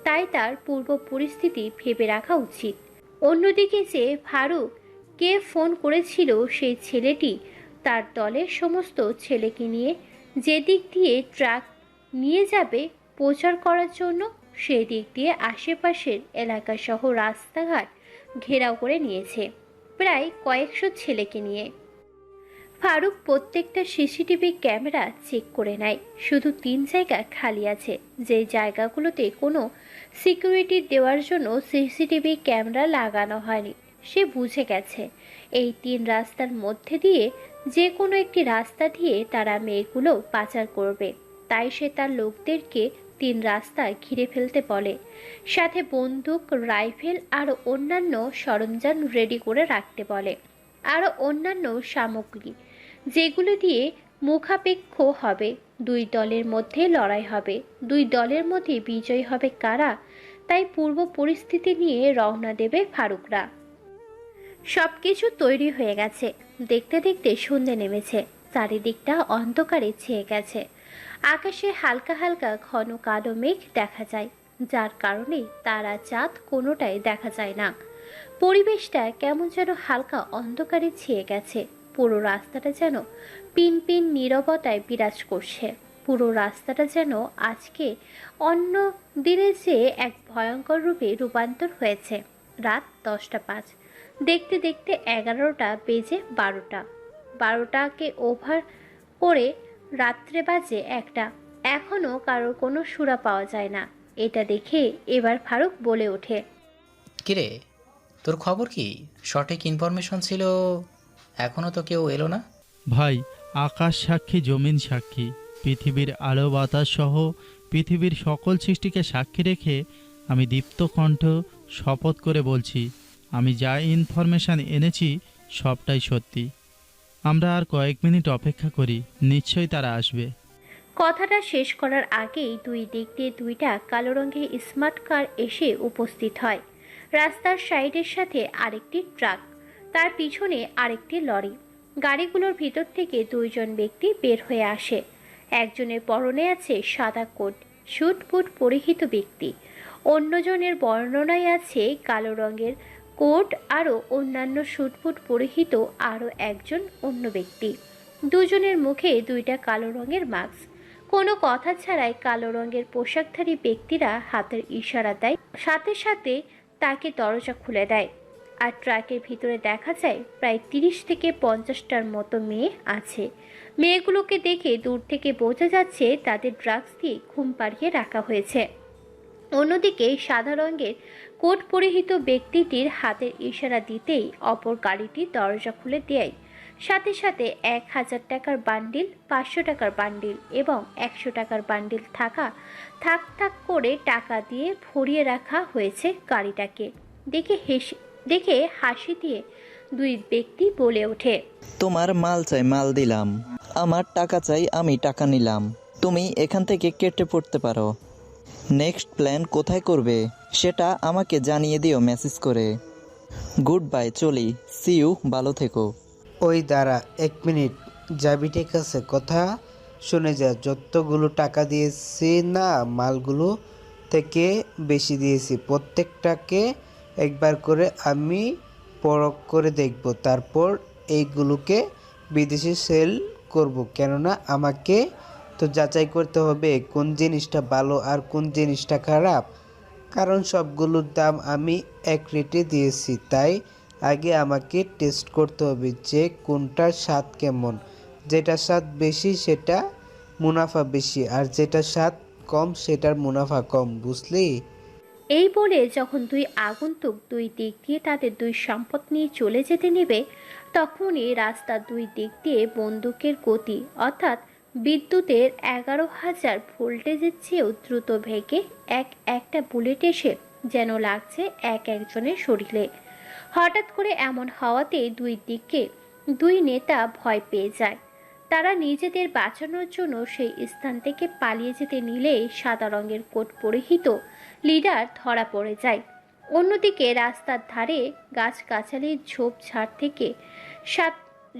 তাই তার পূর্ব পরিস্থিতি ভেবে রাখা উচিত। অন্যদিকে যে ফারুক কে ফোন করেছিল সেই ছেলেটি তার দলের সমস্ত ছেলেকে নিয়ে যে দিক দিয়ে ট্রাক নিয়ে যাবে প্রচার করার জন্য সেই দিক দিয়ে আশেপাশের এলাকা সহ রাস্তাঘাট ঘেরাও করে নিয়েছে প্রায় কয়েকশো ছেলেকে নিয়ে। ফারুক প্রত্যেকটা সিসিটিভি ক্যামেরা চেক করে নেয়। শুধু 3 জায়গা খালি আছে, যে জায়গাগুলোতে কোনো সিকিউরিটি দেওয়ার জন্য সিসিটিভি ক্যামেরা লাগানো হয়নি। সে বুঝে গেছে এই 3 রাস্তার মধ্যে দিয়ে যে কোনো একটি রাস্তা দিয়ে তারা মেয়েগুলো পাচার করবে। তাই সে তার লোকদেরকে 3 রাস্তা ঘিরে ফেলতে বলে, সাথে বন্দুক, রাইফেল আর অন্যান্য সরঞ্জাম রেডি করে রাখতে বলে। আরও অন্যান্য সামগ্রী যেগুলো দিয়ে মুখাপেক্ষ হবে। 2 দলের মধ্যে লড়াই হবে, 2 দলের মধ্যে বিজয়ী হবে কারা, তাই পূর্ব পরিস্থিতি নিয়ে রওনা দেবে ফারুকরা। সবকিছু তৈরি হয়ে গেছে। দেখতে দেখতে সন্ধে নেমেছে, চারিদিকটা অন্ধকারে ছেয়ে গেছে। আকাশে হালকা হালকা ঘন কালো মেঘ দেখা যায়, যার কারণে তারা চাঁদ কোনোটাই দেখা যায় না। পরিবেশটা কেমন যেন হালকা অন্ধকারে ছেয়ে গেছে। পুরো রাস্তাটা যেন পিন পিন নীরবতায় বিরাজ করছে। পুরো রাস্তাটা যেন আজকে অন্য দিনের চেয়ে এক ভয়ঙ্কর রূপে রূপান্তর হয়েছে। রাত 10টা 5। দেখতে দেখতে 11টা বেজে 12টা। 12টাকে ওভার করে রাত্রে বাজে 1টা। এখনও কারোর কোনো সুরা পাওয়া যায় না। এটা দেখে এবার ফারুক বলে ওঠে, কিরে, তোর খবর কি? সঠিক ইনফরমেশন ছিল, এখনো তো কেউ এলো না। ভাই, আকাশ সাক্ষী, জমিন সাক্ষী, পৃথিবীর আলো বাতাস সহ পৃথিবীর সকল সৃষ্টিকে সাক্ষী রেখে আমি দীপ্ত কণ্ঠ শপথ করে বলছি, আমি যা ইনফরমেশান এনেছি সবটাই সত্যি। আমরা আর কয়েক মিনিট অপেক্ষা করি, নিশ্চয়ই তারা আসবে। কথাটা শেষ করার আগেই 2 দিক দিয়ে 2টা কালো রঙের স্মার্ট কার এসে উপস্থিত হয়। রাস্তার সাইডের সাথে আরেকটি ট্রাক, তার পিছনে আরেকটি লরি। গাড়িগুলোর ভিতর থেকে 2 জন ব্যক্তি বের হয়ে আসে। একজনের পরনে আছে সাদা কোট, স্যুট বুট পরিহিত ব্যক্তি। অন্যজনের বর্ণনায় আছে কালো রঙের কোট আরও অন্যান্য স্যুট বুট পরিহিত আরও একজন অন্য ব্যক্তি। দুজনের মুখে 2টা কালো রঙের মাস্ক। কোনো কথা ছাড়াই কালো রঙের পোশাকধারী ব্যক্তিরা হাতের ইশারা দেয়, সাথে সাথে তাকে দরজা খুলে দেয়। আর ট্রাকের ভিতরে দেখা যায় প্রায় 30 থেকে 50টার মতো মেয়ে আছে। মেয়েগুলোকে দেখে দূর থেকে বোঝা যাচ্ছে তাদের ড্রাগস দিয়ে ঘুম পাড়িয়ে রাখা হয়েছে। অন্যদিকে সাদা রঙের কোট পরিহিত ব্যক্তিটির হাতের ইশারা দিতেই অপর গাড়িটি দরজা খুলে দেয়। সাথে সাথে 1000 টাকার বান্ডিল, 500 টাকার বান্ডিল এবং 100 টাকার বান্ডিল থাক থাক করে টাকা দিয়ে ভরিয়ে রাখা হয়েছে গাড়িটাকে। দেখে হাসি দিয়ে 2 ব্যক্তি বলে ওঠে, তোমার মাল চাই, মাল দিলাম। আমার টাকা চাই, আমি টাকা নিলাম। তুমি এখান থেকে কেটে পড়তে পারো। নেক্সট প্ল্যান কোথায় করবে সেটা আমাকে জানিয়ে দিও মেসেজ করে। গুড বাই, চলি। সি ইউ, ভালো থেকো। ওই দাঁড়া 1 মিনিট, যাবি? ঠিক আছে, কথা শুনে যা। যতগুলো টাকা দিয়েছি না, মালগুলো থেকে বেশি দিয়েছি। প্রত্যেকটাকে একবার করে আমি পরখ করে দেখব, তারপর এইগুলোকে বিদেশে সেল করব। কেননা আমাকে তো যাচাই করতে হবে কোন জিনিসটা ভালো আর কোন জিনিসটা খারাপ, কারণ সবগুলোর দাম আমি এক রেটে দিয়েছি। তাই আগে আমাকে টেস্ট করতে হবে যে কোনটার স্বাদ কেমন। যেটা স্বাদ বেশি সেটা মুনাফা বেশি, আর যেটা স্বাদ কম সেটার মুনাফা কম, বুঝলি? এই বলে যখন 2 আগন্তুক 2 দিক দিয়ে তাদের 2 সম্পদ নিয়ে চলে যেতে নেবে, তখনই রাস্তার 2 দিক দিয়ে বন্দুকের গতি অর্থাৎ বিদ্যুতের 11,000 ভোল্টেজের চেয়েও দ্রুত ভেগে একটা বুলেট এসে যেন লাগছে একজনের শরীরে। হঠাৎ করে এমন হওয়াতে 2 দিকে 2 নেতা ভয় পেয়ে যায়। তারা নিজেদের বাঁচানোর জন্য সেই স্থান থেকে পালিয়ে যেতে নিলে সাদা রঙের কোট পরিহিত লিডার ধরা পড়ে যায়। অন্যদিকে রাস্তার ধারে গাছগাছালির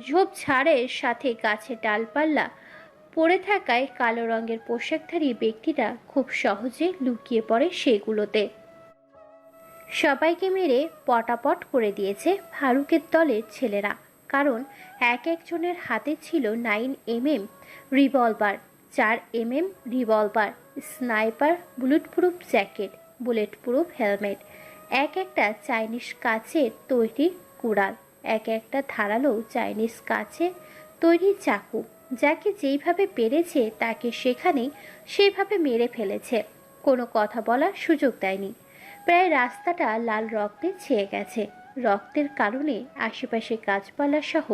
ঝোপঝাড়ের সাথে গাছের ডালপাল্লা পড়ে থাকায় কালো রঙের পোশাকধারী ব্যক্তিরা খুব সহজে লুকিয়ে পড়ে সেগুলোতে। সবাইকে মেরে পটাপট করে দিয়েছে ফারুকের দলের ছেলেরা, কারণ একজনের হাতে ছিল 9mm revolver, 4mm revolver, sniper, bulletproof jacket, bulletproof helmet, এক একটা চাইনিজ কাচের তৈরি কুড়াল, এক একটা ধারালো চাইনিজ কাচে তৈরি চাকু। যাকে যেইভাবে পেরেছে তাকে সেখানেই সেইভাবে মেরে ফেলেছে, কোনো কথা বলার সুযোগ দেয়নি। প্রায় রাস্তাটা লাল রক্তে ছেয়ে গেছে। রক্তের কারণে আশেপাশে গাছপালা সহ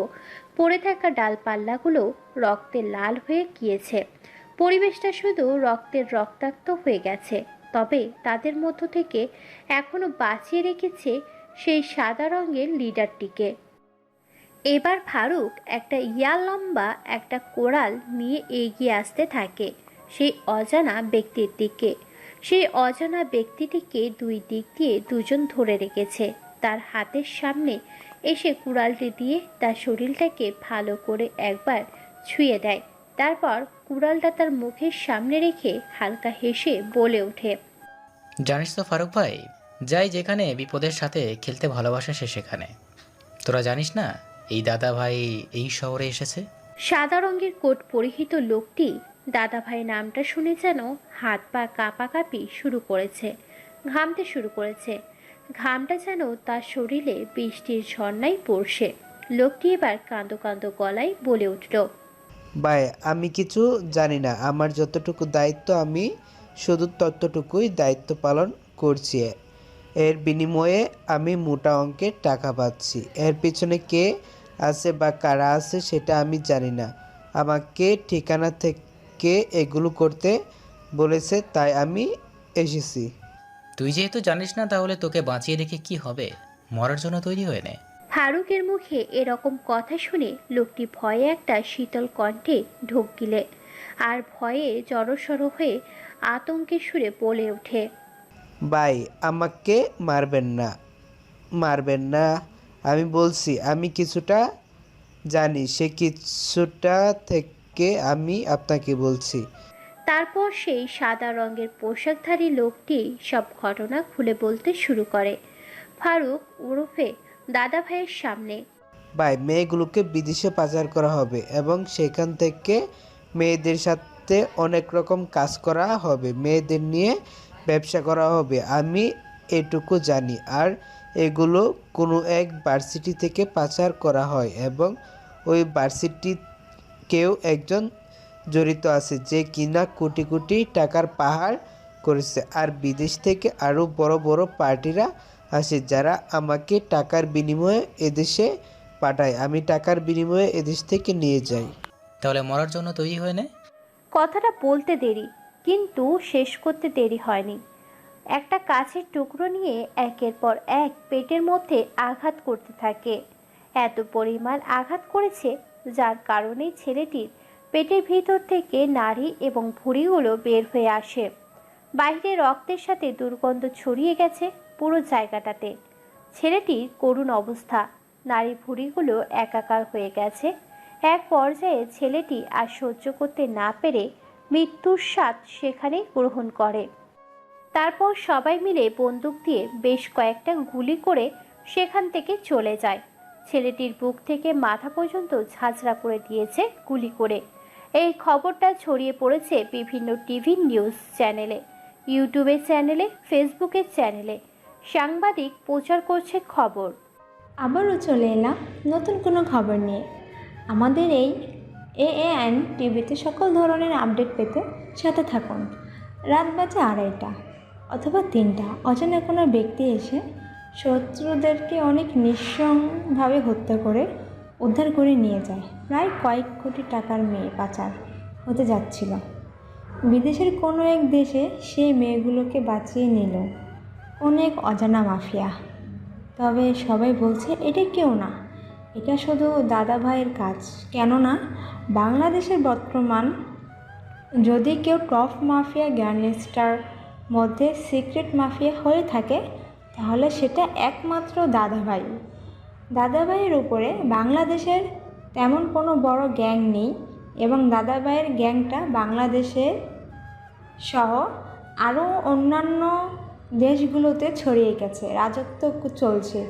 পড়ে থাকা ডালপাল্লাগুলো রক্তে লাল হয়ে গিয়েছে। পরিবেশটা শুধু রক্তের রক্তাক্ত হয়ে গেছে। তবে তাদের মধ্য থেকে এখনো বাঁচিয়ে রেখেছে সেই সাদা রঙের লিডারটিকে। এবার ফারুক একটা লম্বা একটা কোড়াল নিয়ে এগিয়ে আসতে থাকে সেই অজানা ব্যক্তির দিকে। সেই অজানা ব্যক্তিটিকে দুই দিক দিয়ে দুজন ধরে রেখেছে। তার হাতের সামনে এসে কুড়ালটি দিয়ে তার শরীরটাকে ভালো করে একবার ছুঁয়ে দেয়। তারপর কুড়ালটা তার মুখের সামনে রেখে হালকা হেসে বলে ওঠে, জানিস তো ফারুক ভাই, যাই যেখানে বিপদের সাথে খেলতে ভালোবাসে সে সেখানে। তোরা জানিস না এই দাদা ভাই এই শহরে এসেছে? সাদা রঙের কোট পরিহিত লোকটি দাদাভাই নামটা শুনে যেন হাত পা কাঁপাকাঁপি শুরু করেছে, ঘামতে শুরু করেছে। ঘামটা যেন তার শরীরে বৃষ্টির ঝর্ণায় পড়ছে। লোকটি এবার কাঁদো কাঁদো গলায় বলে উঠল, ভাই আমি কিছু জানি না, আমার যতটুকু দায়িত্ব আমি শুধু ততটুকুই দায়িত্ব পালন করছি। এর বিনিময়ে আমি মোটা অঙ্কের টাকা পাচ্ছি। এর পিছনে কে আছে বা কারা আছে সেটা আমি জানি না। আমাকে ঠিকানা থেকে এগুলো করতে বলেছে, তাই আমি এসেছি। তুই যেহেতু জানিস না তাহলে তোকে বাঁচিয়ে রেখে কি হবে? মরার জন্য তৈরি হয়ে নে। ফারুকের মুখে এরকম কথা শুনে লোকটি ভয়ে একটা শীতল কণ্ঠে ঢোক গিলে আর ভয়ে জড়সড় হয়ে আতঙ্কের সুরে বলে ওঠে, ভাই আমাকে মারবেন না, আমি বলছি আমি কিছুটা জানি, সে কিছুটা থেকে আমি আপনাকে বলছি। তারপর সেই সাদা রঙের পোশাকধারী লোকটি সব ঘটনা খুলে বলতে শুরু করে ফারুক ওরফে দাদা ভাইয়ের সামনে। ভাই মেয়েগুলোকে বিদেশে পাচার করা হবে এবং সেখান থেকে মেয়েদের সাথে অনেক রকম কাজ করা হবে, মেয়েদের নিয়ে ব্যবসা করা হবে, আমি এটুকু জানি। আর এগুলো কোনো এক ভার্সিটি থেকে পাচার করা হয় এবং ওই ভার্সিটি কেউ একজন জড়িত আছে যে কিনা কোটি কোটি টাকার পাহাড় করেছে। আর বিদেশ থেকে আরও বড় বড় পার্টিরা আসে যারা আমাকে টাকার বিনিময়ে এদেশে পাঠায়, আমি টাকার বিনিময়ে এদেশ থেকে নিয়ে যাই। তাহলে মরার জন্য তৈরি হয়ে নে। কথাটা বলতে দেরি, কিন্তু শেষ করতে দেরি হয়নি। একটা কাছের টুকরো নিয়ে একের পর এক পেটের মধ্যে আঘাত করতে থাকে। এত পরিমাণ আঘাত করেছে যার কারণে ছেলেটির পেটের ভিতর থেকে নাড়ি এবং ভুঁড়িগুলো বের হয়ে আসে। বাইরে রক্তের সাথে দুর্গন্ধ ছড়িয়ে গেছে পুরো জায়গাটাতে। ছেলেটির করুণ অবস্থা, নাড়ি ভুঁড়িগুলো একাকার হয়ে গেছে। এক পর্যায়ে ছেলেটি আর সহ্য করতে না পেরে মৃত্যুর স্বাদ সেখানে গ্রহণ করে। তারপর সবাই মিলে বন্দুক দিয়ে বেশ কয়েকটা গুলি করে সেখান থেকে চলে যায়। ছেলেটির বুক থেকে মাথা পর্যন্ত ঝাঁঝরা করে দিয়েছে গুলি করে। এই খবরটা ছড়িয়ে পড়েছে বিভিন্ন টিভি নিউজ চ্যানেলে, ইউটিউবের চ্যানেলে, ফেসবুকের চ্যানেলে। সাংবাদিক প্রচার করছে খবর। আবারও চলে এলাম নতুন কোনো খবর নিয়ে। আমাদের এই AAN টিভিতে সকল ধরনের আপডেট পেতে সাথে থাকুন। রাত বাজে 2:30 অথবা 3টা, অজানা কোনো ব্যক্তি এসে শত্রুদেরকে অনেক নৃশংসভাবে হত্যা করে উদ্ধার করে নিয়ে যায়। প্রায় কয়েক কোটি টাকার মেয়ে পাচার হতে যাচ্ছিল বিদেশের কোনো এক দেশে। সেই মেয়েগুলোকে বাঁচিয়ে নিল অনেক অজানা মাফিয়া। তবে সবাই বলছে এটা কেউ না, এটা শুধু দাদা ভাইয়ের কাজ। কেননা বাংলাদেশের বর্তমান যদি কেউ টপ মাফিয়া গ্যাংস্টার মধ্যে সিক্রেট মাফিয়া হয়ে থাকে তাহলে সেটা একমাত্র দাদাভাই। দাদাভাইয়ের উপরে বাংলাদেশের তেমন কোনো বড় গ্যাং নেই এবং দাদাভাইয়ের গ্যাংটা বাংলাদেশে সহ আরও অন্যান্য দেশগুলোতে ছড়িয়ে গেছে, রাজত্ব চলছে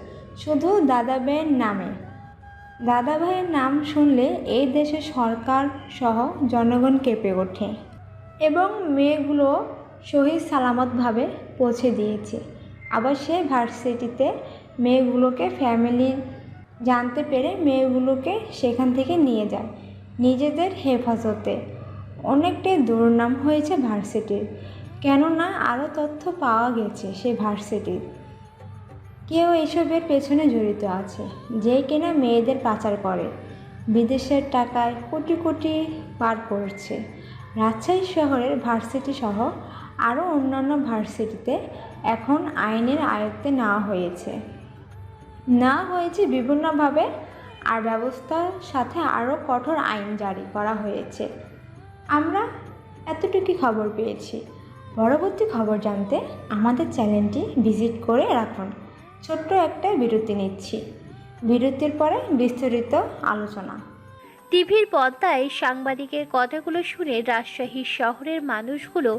শুধু দাদাভাইয়ের নামে। দাদা ভাইয়ের নাম শুনলে এই দেশের সরকার সহ জনগণ কেঁপে ওঠে এবং মেয়েগুলো শহীদ সালামতভাবে পৌঁছে দিয়েছে। আবার সে ভার্সিটিতে মেয়েগুলোকে ফ্যামিলি জানতে পেরে মেয়েগুলোকে সেখান থেকে নিয়ে যায় নিজেদের হেফাজতে। অনেকটাই দুর্নাম হয়েছে ভার্সিটির, কেননা আরও তথ্য পাওয়া গেছে সে ভার্সিটির কেউ এসবের পেছনে জড়িত আছে, যে কিনা মেয়েদের পাচার করে বিদেশের টাকায় কোটি কোটি পার করছে। রাজশাহী শহরের ভার্সিটি সহ আরও অন্যান্য ভার্সিটিতে এখন আইনের আয়ত্তে নেওয়া হয়েছে বিভিন্নভাবে, আর ব্যবস্থার সাথে আরও কঠোর আইন জারি করা হয়েছে। আমরা এতটুকু খবর পেয়েছি। পরবর্তী খবর জানতে আমাদের চ্যানেলটি ভিজিট করে রাখুন। ছোট্ট একটা বিরতি নিচ্ছি, বিরতির পরে বিস্তারিত আলোচনা। টিভির পর্দায় সাংবাদিকের কথাগুলো শুনে রাজশাহী শহরের মানুষগুলো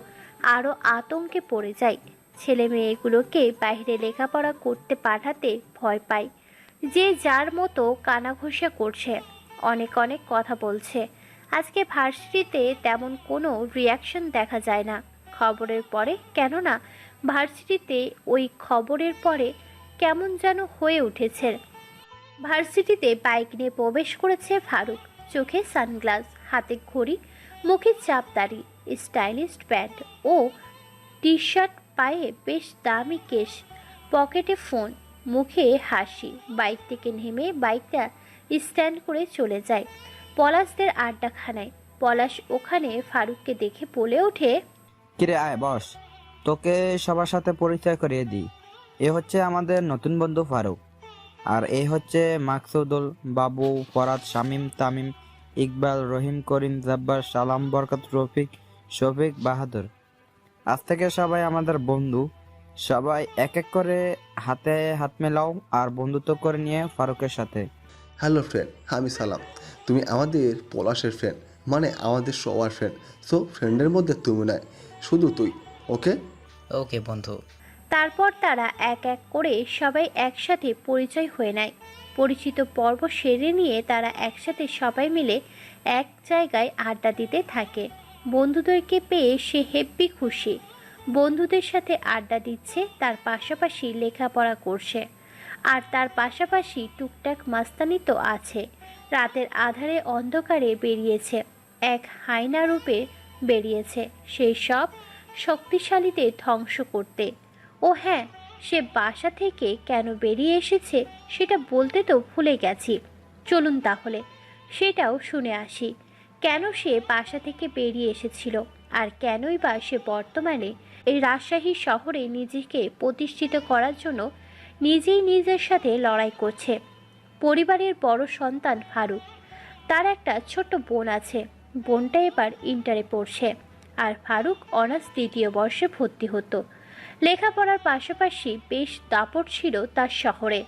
আরও আতঙ্কে পড়ে যায়। ছেলে মেয়েগুলোকে বাইরে লেখাপড়া করতে পাঠাতে ভয় পায়। যে যার মতো কানাঘুষা করছে, অনেক অনেক কথা বলছে। আজকে ভার্সিটিতে তেমন কোনো রিয়াকশন দেখা যায় না খবরের পরে, কেননা ভার্সিটিতে ওই খবরের পরে কেমন যেন হয়ে উঠেছে। ভার্সিটিতে বাইক নিয়ে প্রবেশ করেছে ফারুক। চোখে সানগ্লাস, হাতে ঘড়ি, মুখে চাপদাড়ি, স্টাইলিশ প্যান্ট ও টি শার্ট, পায়ে বেশ দামি কেশ, পকেটে ফোন, মুখে হাসি। বাইক থেকে নেমে বাইকটা স্ট্যান্ড করে চলে যায় পলাশদের আড্ডাখানায়। পলাশ ওখানে ফারুককে দেখে বলে ওঠে, কিরে আয় বস, তোকে সবার সাথে পরিচয় করিয়ে দিই। এ হচ্ছে আমাদের নতুন বন্ধু ফারুক, আর এ হচ্ছে মাকসুদুল, বাবু, ফরাদ, শামীম, তামিম, ইকবাল, রহিম, করিম, জব্বার, সালাম, বরকত, রফিক, শফিক, বাহাদুর। আজ থেকে সবাই আমাদের বন্ধু। সবাই এক এক করে হাতে হাত মেলাও আর বন্ধুত্ব করে নিয়ে ফারুকের সাথে। হ্যালো ফ্রেন্ড, আমি সালাম। তুমি আমাদের পলাশের ফ্রেন্ড, মানে আমাদের সবার ফ্রেন্ড। সো ফ্রেন্ডের মধ্যে তুমি নয়, শুধু তুই। ওকে ওকে বন্ধু। তারপর তারা এক এক করে সবাই একসাথে পরিচয় হয়ে নেয়। পরিচিত পর্ব সেরে নিয়ে তারা একসাথে সবাই মিলে এক জায়গায় আড্ডা দিতে থাকে। বন্ধুদেরকে পেয়ে সে হেব্বি খুশি। বন্ধুদের সাথে আড্ডা দিচ্ছে, তার পাশাপাশি লেখাপড়া করছে, আর তার পাশাপাশি টুকটাক মাস্তানি তো আছে। রাতের আধারে অন্ধকারে বেরিয়েছে, এক হায়না রূপে বেরিয়েছে সেই সব শক্তিশালীতে ধ্বংস করতে। ও হ্যাঁ, সে বাসা থেকে কেন বেরিয়ে এসেছে সেটা বলতে তো ভুলে গেছি। চলুন তাহলে সেটাও শুনে আসি। কেন সে বাসা থেকে বেরিয়ে এসেছিল, আর কেনই বা সে বর্তমানে এই রাজশাহী শহরে নিজেকে প্রতিষ্ঠিত করার জন্য নিজেই নিজের সাথে লড়াই করছে। পরিবারের বড় সন্তান ফারুক। তার একটা ছোট্ট বোন আছে। বোনটা এবার ইন্টারে পড়ছে, আর ফারুক অনার্স 2য় বর্ষে ভর্তি হতো। লেখাপড়ার পাশাপাশি বেশ দাপট ছিল তার শহরে।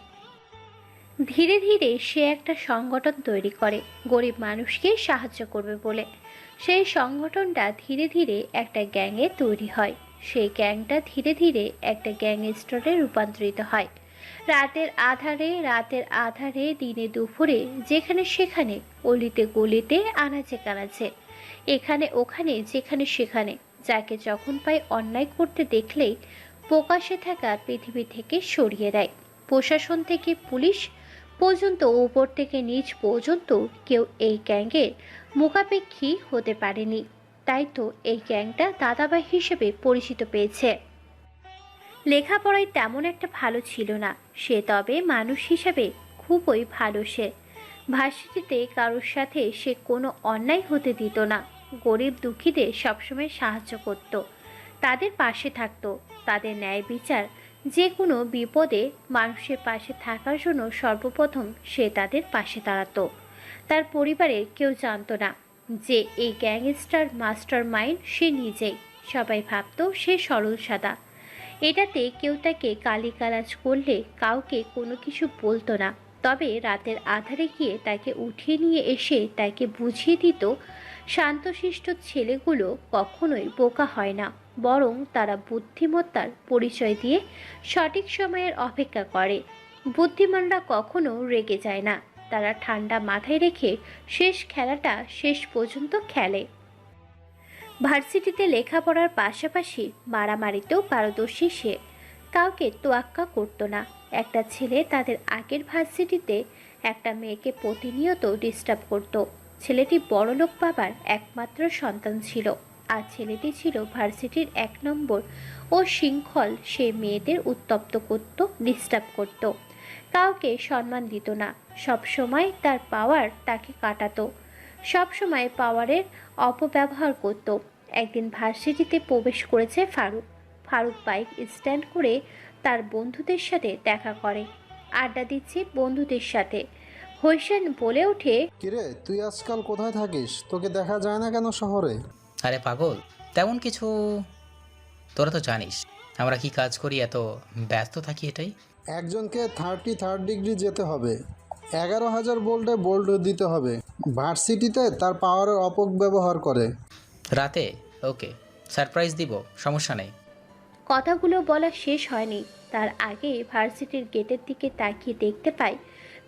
ধীরে ধীরে সে একটা সংগঠন তৈরি করে গরিব মানুষকে সাহায্য করবে বলে। সেই সংগঠনটা ধীরে ধীরে একটা গ্যাংয়ে তৈরি হয়। সেই গ্যাংটা ধীরে ধীরে একটা গ্যাংস্টারে রূপান্তরিত হয়। রাতের আধারে দিনে দুপুরে যেখানে সেখানে, অলিতে গলিতে, আনাচে কানাচে, এখানে ওখানে, যেখানে সেখানে, যাকে যখন পায় অন্যায় করতে দেখলেই প্রকাশ্যে থাকা পৃথিবী থেকে সরিয়ে দেয়। প্রশাসন থেকে পুলিশ পর্যন্ত, উপর থেকে নিচ পর্যন্ত কেউ এই গ্যাংয়ের মুখাপেক্ষী হতে পারেনি। তাই তো এই গ্যাংটা দাদাভাই হিসেবে পরিচিত পেয়েছে। লেখাপড়ায় তেমন একটা ভালো ছিল না সে, তবে মানুষ হিসাবে খুবই ভালো সে। ভার্সিটিতে কারোর সাথে সে কোনো অন্যায় হতে দিত না। গরিব দুঃখীদের সবসময় সাহায্য করত, তাদের পাশে থাকতো। তাদের ন্যায় বিচার, যে কোনো বিপদে মানুষের পাশে থাকার জন্য সর্বপ্রথম সে তাদের পাশে দাঁড়াতো। তার পরিবারের কেউ জানতো না যে এই গ্যাংস্টার মাস্টার মাইন্ড সে নিজেই। সবাই ভাবতো সে সরল সাদা। এটাতে কেউ তাকে গালিগালাজ করলে কাউকে কোনো কিছু বলতো না। তবে রাতের আধারে গিয়ে তাকে উঠিয়ে নিয়ে এসে তাকে বুঝিয়ে দিত শান্তশিষ্ট ছেলেগুলো কখনোই বোকা হয় না, বরং তারা বুদ্ধিমত্তার পরিচয় দিয়ে সঠিক সময়ের অপেক্ষা করে। বুদ্ধিমানরা কখনো রেগে যায় না, তারা ঠান্ডা মাথায় রেখে শেষ খেলাটা শেষ পর্যন্ত খেলে। ভার্সিটিতে লেখাপড়ার পাশাপাশি মারামারিতেও পারদর্শী সে, কাউকে তোয়াক্কা করতো না। একটা ছেলে তাদের আগের ভার্সিটিতে একটা মেয়েকে প্রতিনিয়ত ডিস্টার্ব করত। ছেলেটি বড়লোক বাবার একমাত্র সন্তান ছিল, আর ছেলেটি ছিল ভার্সিটির 1 নম্বর ও শৃঙ্খল। সে মেয়েদের উত্তপ্ত করত, ডিস্টার্ব করত, কাউকে সম্মান দিত না। সব সময় তার পাওয়ার তাকে কাটাতো, সব সময় পাওয়ারের অপব্যবহার করত। একদিন ভার্সিটিতে প্রবেশ করেছে ফারুক। ফারুক বাইক স্ট্যান্ড করে তার বন্ধুদের সাথে দেখা করে, আড্ডা দিচ্ছে বন্ধুদের সাথে। হোসেন বলে ওঠে, কিরে তুই আজকাল কোথায় থাকিস? তোকে দেখা যায় না কেন শহরে? আরে পাগল, তেমন কিছু। তোরা তো জানিস আমরা কি কাজ করি, এত ব্যস্ত থাকি এটাই। একজনকে 33 ডিগ্রি যেতে হবে, 11,000 ভোল্টে বোল্ট দিতে হবে। ভার্সিটিতে তার পাওয়ারের অপব্যবহার করে। রাতে ওকে সারপ্রাইজ দিব, সমস্যা নেই। কথাগুলো বলা শেষ হয়নি তার আগে ভার্সিটির গেটের দিকে তাকিয়ে দেখতে পায়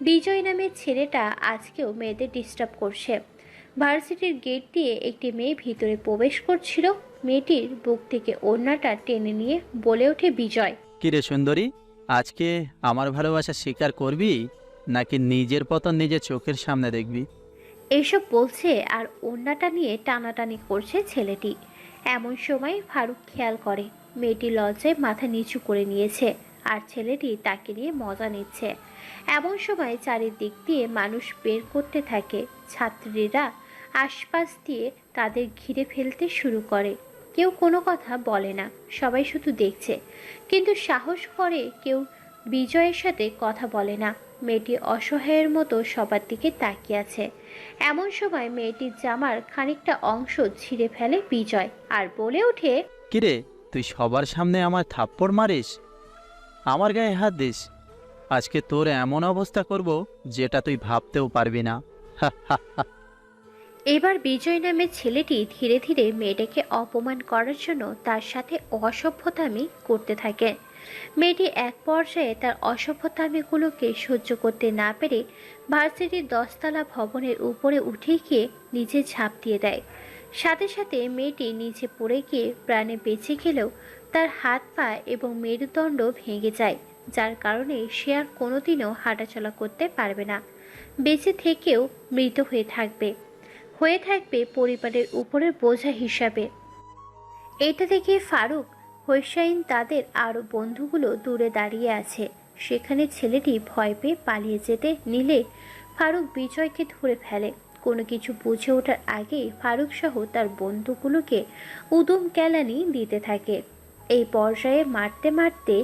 বিজয় নামের ছেলেটা আজকেও মেয়েদের ডিস্টার্ব করছে। ভার্সিটির গেট দিয়ে একটি মেয়ে ভিতরে প্রবেশ করছিল। মেয়েটির বুক থেকে ওড়নাটা টেনে নিয়ে বলে ওঠে বিজয়, কিরে সুন্দরী, আজকে আমার ভালোবাসা স্বীকার করবি নাকি নিজের পতন নিজের চোখের সামনে দেখবি? এসব বলছে আর ওড়নাটা নিয়ে টানাটানি করছে ছেলেটি। এমন সময় ফারুক খেয়াল করে মেয়েটি লজ্জায় মাথা নিচু করে নিয়েছে আর ছেলেটি তাকে নিয়ে মজা নিচ্ছে। এমন সময় চারিদিক দিয়ে মানুষ বের করতে থাকে। ছাত্রীরা আশপাশ দিয়ে তাদের ঘিরে ফেলতে শুরু করে। কেউ কোনো কথা বলে না, সবাই শুধু দেখছে, কিন্তু সাহস করে কেউ বিজয়ের সাথে কথা বলে না। মেয়েটি অসহায়ের মতো সবার দিকে তাকিয়ে আছে। এমন সময় মেয়েটির জামার খানিকটা অংশ ছিঁড়ে ফেলে বিজয় আর বলে ওঠে, কিরে তুই সবার সামনে আমার থাপ্পড় মারিস, আমার গায়ে হাত দিস, আজকে তোর এমন অবস্থা করব যেটা তুই ভাবতেও পারবি না। এবার বিজয় নামের ছেলেটি ধীরে ধীরে মেয়েটাকে অপমান করার জন্য তার সাথে অসভ্যতামি করতে থাকে। মেয়েটি এক পর্যায়ে তার অসভ্যতামিগুলোকে সহ্য করতে না পেরে ভার্সিটির 10 তলা ভবনের উপরে উঠে গিয়ে নিচে ঝাঁপ দিয়ে দেয়। সাথে সাথে মেয়েটি নিচে পড়ে গিয়ে প্রাণে বেঁচে গেলেও তার হাত পা এবং মেরুদণ্ড ভেঙে যায়, যার কারণে সে আর কোনোদিনও হাঁটাচলা করতে পারবে না। বেঁচে থেকেও মৃত হয়ে থাকবে পরিবারের উপরের বোঝা হিসাবে। এটা দেখে ফারুক, হোসাইন তাদের আরও বন্ধুগুলো দূরে দাঁড়িয়ে আছে। সেখানে ছেলেটি ভয় পেয়ে পালিয়ে যেতে নিলে ফারুক বিজয়কে ধরে ফেলে। কোনো কিছু বুঝে ওঠার আগেই ফারুক সহ তার বন্ধুগুলোকে উদুম কেলানি দিতে থাকে। এই পর্যায়ে মারতে মারতে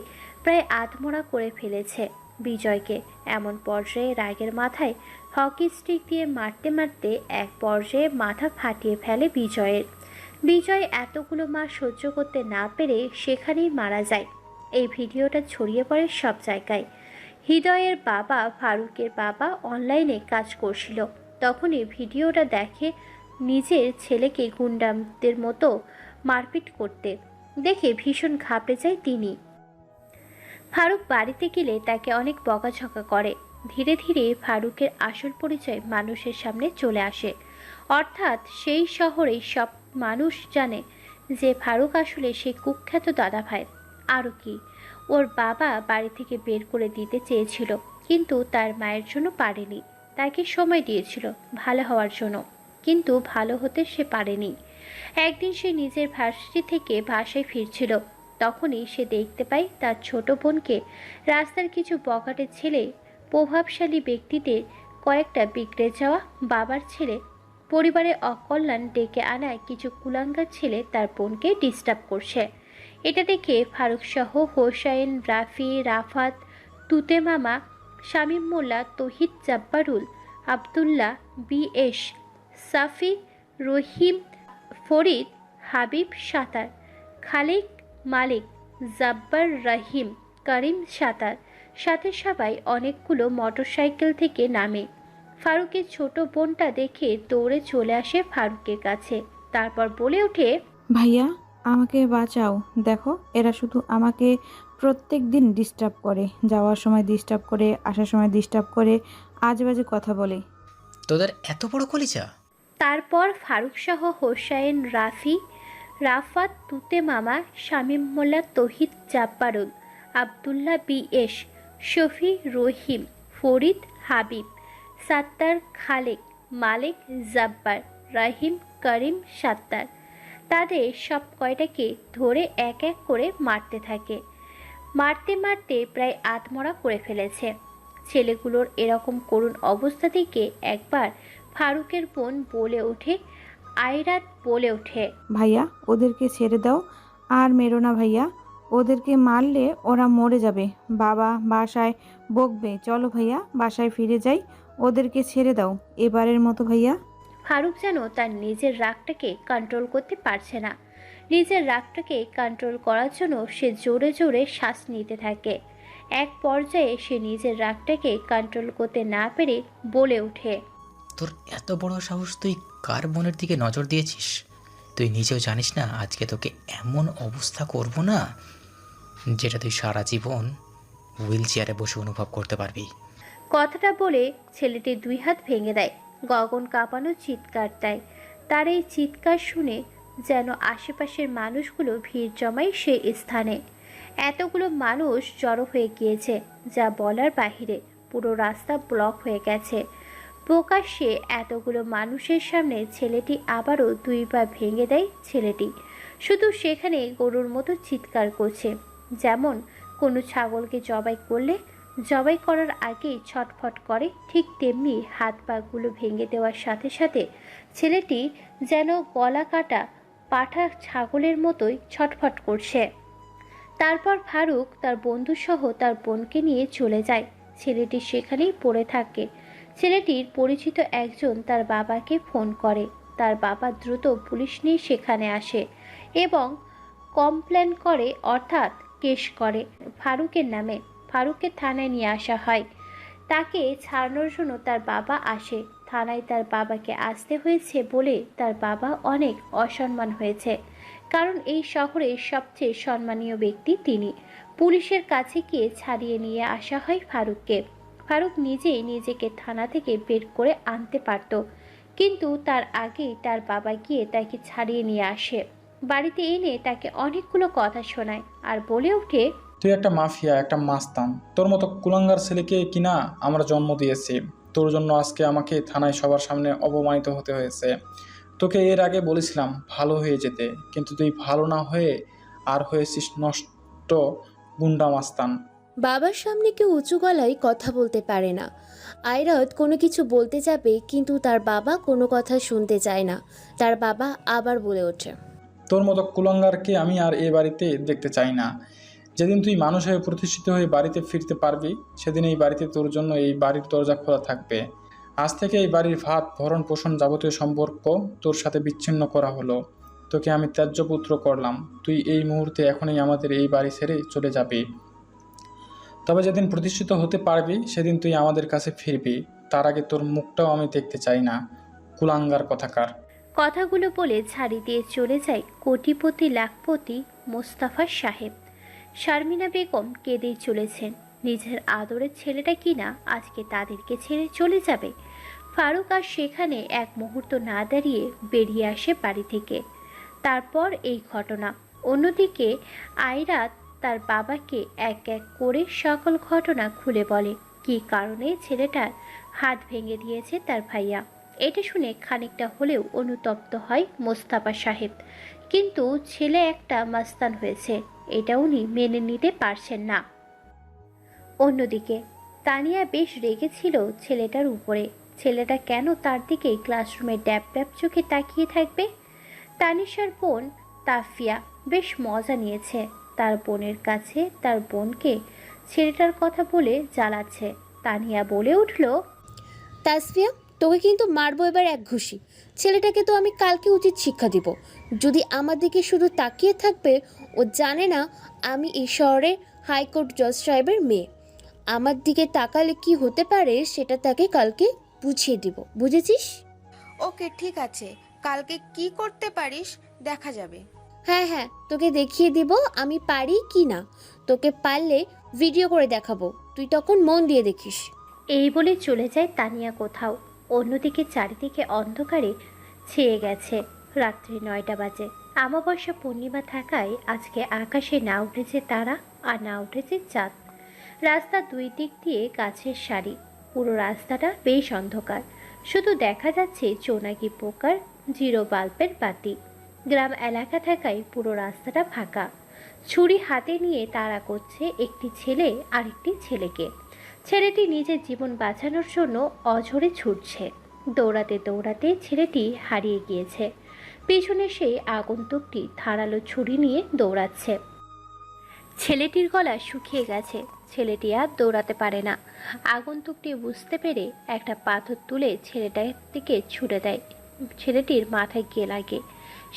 প্রায় আধমরা করে ফেলেছে বিজয়কে। এমন পর্যায়ে রাগের মাথায় হকি স্টিক দিয়ে মারতে মারতে এক পর্যায়ে মাথা ফাটিয়ে ফেলে বিজয়ের। বিজয় এতগুলো মার সহ্য করতে না পেরে সেখানেই মারা যায়। এই ভিডিওটা ছড়িয়ে পড়ে সব জায়গায়। হৃদয়ের বাবা, ফারুকের বাবা অনলাইনে কাজ করছিল, তখনই ভিডিওটা দেখে নিজের ছেলেকে গুন্ডাদের মতো মারপিট করতে দেখে ভীষণ ঘাবড়ে যায় তিনি। ফারুক বাড়িতে গেলে তাকে অনেক বকাঝকা করে। ধীরে ধীরে ফারুকের আসল পরিচয় মানুষের সামনে চলে আসে, অর্থাৎ সেই শহরেই সব মানুষ জানে যে ফারুক আসলে সেই কুখ্যাত দাদা ভাই। আরও কি, ওর বাবা বাড়ি থেকে বের করে দিতে চেয়েছিল, কিন্তু তার মায়ের জন্য পারেনি। তাকে সময় দিয়েছিল ভালো হওয়ার জন্য, কিন্তু ভালো হতে সে পারেনি। একদিন সে নিজের ভার্সিটি থেকে বাসায় ফিরছিল, তখনই সে দেখতে পায় তার ছোট বোনকে রাস্তার কিছু বখাটে ছেলে, প্রভাবশালী ব্যক্তিদের কয়েকটা বিগড়ে যাওয়া বাবার ছেলে, পরিবারে অকল্যাণ ডেকে আনায় কিছু কুলাঙ্গার ছেলে তার বোনকে ডিস্টার্ব করছে। এটা দেখে ফারুক সহ হোসাইন, রাফি, রাফাত, তুতে মামা, শামীম মোল্লা, তহিদ, জাব্বারুল, আবদুল্লাহ, বিএস, সাফি, রহিম, ফরিদ, হাবিব, সাতার, খালিক, মালিক, জাব্বার, রাহিম, করিম, সাতার সাথে সবাই অনেকগুলো মোটরসাইকেল থেকে নামে। ফারুকের ছোট বোনটা দেখে দৌড়ে চলে আসে ফারুকের কাছে, তারপর বলে ওঠে, ভাইয়া আমাকে বাঁচাও, দেখো এরা শুধু আমাকে প্রত্যেক দিন ডিস্টার্ব করে, যাওয়ার সময় ডিস্টার্ব করে, আসার সময় ডিস্টার্ব করে, আজে বাজে কথা বলে। তোদের এত বড় কলিজা? তারপর ফারুক সহ হোসাইন, রাফি, রাফাত, তুতে মামা, শামীম মোল্লা, তহিদ, জাব্বারুল, আবদুল্লাহ, বিএস, শফি, রহিম, ফরিদ, হাবিব, সাত্তার, খালেক, মালেক, জাব্বার, রাহিম, করিম, সাত্তার তাদের সব কয়টাকে ধরে এক এক করে মারতে থাকে। মারতে মারতে প্রায় আধমরা করে ফেলেছে। ছেলেগুলোর এরকম করুণ অবস্থা থেকে একবার ফারুকের বোন বলে ওঠে, আয়রাত বলে ওঠে, ভাইয়া ওদেরকে ছেড়ে দাও, আর মেরো না ভাইয়া, ওদেরকে মারলে ওরা মরে যাবে, বাবা বাসায় বকবে। চলো ভাইয়া বাসায় ফিরে যাই, ওদেরকে ছেড়ে দাও এবারের মতো ভাইয়া। ফারুক যেন তার নিজের রাগটাকে কন্ট্রোল করতে পারছে না। নিজের রাগটাকে কন্ট্রোল করার জন্য সে জোরে জোরে শ্বাস নিতে থাকে। এক পর্যায়ে সে নিজের রাগটাকে কন্ট্রোল করতে না পেরে বলে ওঠে, তোর এত বড় সাহস, তুই কার বোনের দিকে নজর দিয়েছিস? তুই নিজেও জানিস না আজকে তোকে এমন অবস্থা করব না যেটা তুই সারা জীবন হুইল চেয়ারে বসে অনুভব করতে পারবি। কথাটা বলে ছেলেটি দুই হাত ভেঙে দেয়, গগন কাঁপানো চিৎকার দেয়। তার এই চিৎকার শুনে যেন আশেপাশের মানুষগুলো ভিড় জমায় সেই স্থানে। এতগুলো মানুষ জড়ো হয়ে গিয়েছে যা বলার বাহিরে। পুরো রাস্তা ব্লক হয়ে গেছে। প্রকাশ্যে এতগুলো মানুষের সামনে ছেলেটি আবারও দুই পা ভেঙে দেয়। ছেলেটি শুধু সেখানে গরুর মতো চিৎকার করছে, যেমন কোনো ছাগলকে জবাই করলে জবাই করার আগেই ছটফট করে, ঠিক তেমনি হাত পাগুলো ভেঙে দেওয়ার সাথে সাথে ছেলেটি যেন গলা কাটা পাঠা ছাগলের মতোই ছটফট করছে। তারপর ফারুক তার বন্ধুসহ তার বোনকে নিয়ে চলে যায়। ছেলেটি সেখানেই পড়ে থাকে। ছেলেটির পরিচিত একজন তার বাবাকে ফোন করে। তার বাবা দ্রুত পুলিশ নিয়ে সেখানে আসে এবং কমপ্লেন করে, অর্থাৎ কেস করে ফারুকের নামে। ফারুককে থানায় নিয়ে আসা হয়। তাকে ছাড়ানোর জন্য তার বাবা আসে। থানায় তার বাবাকে আসতে হয়েছে বলে তার বাবা অনেক অসম্মান হয়েছে, কারণ এই শহরের সবচেয়ে সম্মানীয় ব্যক্তি তিনি। পুলিশের কাছে গিয়ে ছাড়িয়ে নিয়ে আসা হয় ফারুককে। ফারুক নিজেই নিজেকে থানা থেকে বের করে আনতে পারত, কিন্তু তার আগেই তার বাবা গিয়ে তাকে ছাড়িয়ে নিয়ে আসে। বাড়িতে এনে তাকে অনেকগুলো কথা শোনায় আর বলে ওঠে, তুই একটা মাফিয়া, একটা মাস্তান। তোর মতো কুলাঙ্গার ছেলেকে কিনা আমরা জন্ম দিয়েছি। তোর জন্য আজকে আমাকে থানায় সবার সামনে অপমানিত হতে হয়েছে। তোকে এর আগে বলেছিলাম ভালো হয়ে যেতে, কিন্তু তুই ভালো না হয়ে আর হয়েছিস নষ্ট গুন্ডা মাস্তান। বাবার সামনে কেউ উঁচু গলায় কথা বলতে পারে না। আয়রাত কোনো কিছু বলতে যাবে, কিন্তু তার বাবা কোনো কথা শুনতে চায় না। তার বাবা আবার বলে ওঠে, তোর মতো কুলাঙ্গারকে আমি আর এ বাড়িতে দেখতে চাই না। যেদিন তুই মানুষ হয়ে প্রতিষ্ঠিত হয়ে বাড়িতে ফিরতে পারবি, সেদিন এই বাড়িতে তোর জন্য এই বাড়ির দরজা খোলা থাকবে। আজ থেকে এই বাড়ির ভাত, ভরণ পোষণ, যাবতীয় সম্পর্ক তোর সাথে বিচ্ছিন্ন করা হলো। তোকে আমি ত্যায্য পুত্র করলাম। তুই এই মুহূর্তে এখনই আমাদের এই বাড়ি ছেড়ে চলে যাবি। তবে যেদিন প্রতিষ্ঠিত হতে পারবি সেদিন তুই আমাদের কাছে ফিরবি। তার আগে তোর মুখটাও আমি দেখতে চাই না, কুলাঙ্গার কথাকার। কথাগুলো বলে ঝাড়ি দিয়ে চলে যায় কোটিপতি লাখপতি মোস্তাফা সাহেব। শারমিনা বেগম কেঁদেই চলেছেন। নিজের আদরের ছেলেটা কিনা আজকে তাদেরকে ছেড়ে চলে যাবে। ফারুক আর সেখানে এক মুহূর্ত না দাঁড়িয়ে বেরিয়ে আসে বাড়ি থেকে। তারপর এই ঘটনা। অন্যদিকে আয়রাত তার বাবাকে এক এক করে সকল ঘটনা খুলে বলে, কী কারণে ছেলেটার হাত ভেঙে দিয়েছে তার ভাইয়া। এটা শুনে খানিকটা হলেও অনুতপ্ত হয় মোস্তাফা সাহেব, কিন্তু ছেলে একটা মাস্তান হয়েছে এটা উনি মেনে নিতে পারছেন না। অন্যদিকে তানিয়া বেশ রেগেছিল ছেলেটার উপরে। ছেলেটা কেন তার দিকে ক্লাসরুমে ড্যাব ড্যাব চোখে তাকিয়ে থাকবে? তানিশার বোন তাফিয়া বেশ মজা নিয়েছে। তার বোনের কাছে তার বোনকে ছেলেটার কথা বলে জ্বালাচ্ছে। তানিয়া বলে উঠল, তাসফিয়া, তোকে কিন্তু মারবো এবার এক ঘুষি। ছেলেটাকে তো আমি কালকে উচিত শিক্ষা দিব। যদি আমার দিকে শুধু তাকিয়ে থাকবে, ও জানে না আমি এই শহরের হাইকোর্ট জজ সাহেবের মেয়ে। আমার দিকে তাকালে কি হতে পারে সেটা তাকে কালকে বুঝিয়ে দিব, বুঝেছিস? ওকে ঠিক আছে, কালকে কি করতে পারিস দেখা যাবে। হ্যাঁ হ্যাঁ, তোকে দেখিয়ে দিব আমি পারি কি না। তোকে পারলে ভিডিও করে দেখাবো, তুই তখন মন দিয়ে দেখিস। এই বলে চলে যায় তানিয়া কোথাও। অন্যদিকে চারিদিকে অন্ধকারে ছেয়ে গেছে। রাত্রি 9টা বাজে। অমাবস্যা পূর্ণিমা থাকায় আজকে আকাশে না উঠেছে তারা আর না উঠেছে চাঁদ। রাস্তার দুই দিক দিয়ে গাছের সারি। পুরো রাস্তাটা বেশ অন্ধকার। শুধু দেখা যাচ্ছে জোনাকি পোকার জিরো বাল্বের বাতি। গ্রাম এলাকা থাকায় পুরো রাস্তাটা ফাঁকা। ছুরি হাতে নিয়ে তাড়া করছে একটি ছেলে আরেকটি ছেলেকে। ছেলেটি নিজের জীবন বাঁচানোর জন্য অঝরে ছুটছে। দৌড়াতে দৌড়াতে ছেলেটি হারিয়ে গিয়েছে। পিছনে সেই আগন্তুকটি ধারালো ছুরি নিয়ে দৌড়াচ্ছে। ছেলেটির গলা শুকিয়ে গেছে। ছেলেটি আর দৌড়াতে পারে না। আগন্তুকটি বুঝতে পেরে একটা পাথর তুলে ছেলেটার দিকে ছুড়ে দেয়। ছেলেটির মাথায় গিয়ে লাগে।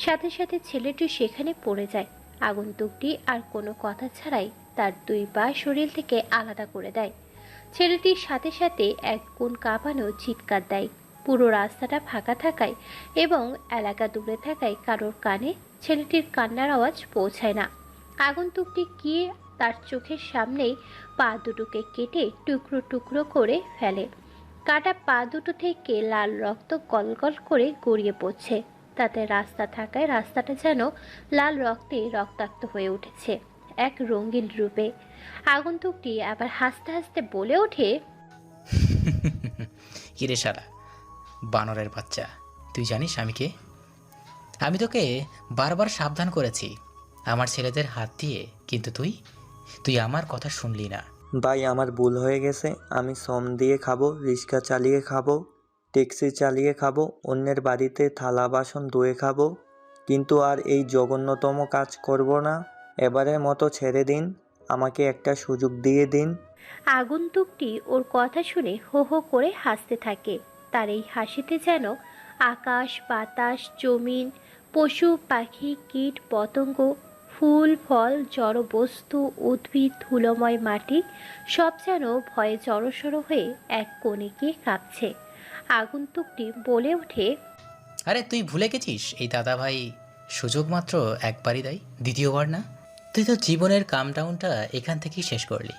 সাথে সাথে ছেলেটি সেখানে পড়ে যায়। আগন্তুকটি আর কোনো কথা ছাড়াই তার দুই পা শরীর থেকে আলাদা করে দেয়। ছেলেটির সাথে সাথে এক কোণ কাঁপানো চিৎকার দেয়। পুরো রাস্তাটা ফাঁকা থাকায় এবং এলাকা দূরে থাকায় কারোর কানে ছেলেটির কান্নার আওয়াজ পৌঁছায় না। আগন্তুকটি গিয়ে তার চোখের সামনেই পা দুটোকে কেটে টুকরো টুকরো করে ফেলে। কাটা পা দুটো থেকে লাল রক্ত গলগল করে গড়িয়ে পড়ছে। তাতে রাস্তা থাকায় রাস্তাটা যেন লাল রক্তে রক্তাক্ত হয়ে উঠেছে এক রঙিন রূপে। আগন্তুকটি আবার হাসতে হাসতে বলে ওঠে, কিরে শালা বানরের বাচ্চা, তুই জানিস আমি কে? আমি তোকে বারবার সাবধান করেছি আমার ছেলেদের হাত দিয়ে, কিন্তু তুই আমার কথা শুনলি না। ভাই আমার ভুল হয়ে গেছে। আমি শ্রম দিয়ে খাবো, রিক্সা চালিয়ে খাবো, ট্যাক্সি চালিয়ে খাবো, অন্যের বাড়িতে থালা বাসন ধুয়ে খাবো, কিন্তু আর এই জঘন্যতম কাজ করব না। এবারের মতো ছেড়ে দিন, আমাকে একটা সুযোগ দিয়ে দিন। আগন্তুকটি ওর কথা শুনে হো হো করে হাসতে থাকে। তার এই হাসিতে যেন আকাশ বাতাস জমিন পশু পাখি কীট পতঙ্গ ফুল ফল জড় বস্তু উদ্ভিদ ধুলোময় মাটি সব যেন ভয়ে জড়সড় হয়ে এক কোণে গিয়ে কাঁপছে। আগন্তুকটি বলে ওঠে, আরে তুই ভুলে গেছিস এই দাদা ভাই সুযোগ মাত্র একবারই দেয়, দ্বিতীয়বার না। তুই তো জীবনের কামডাউনটা এখান থেকেই শেষ করলি।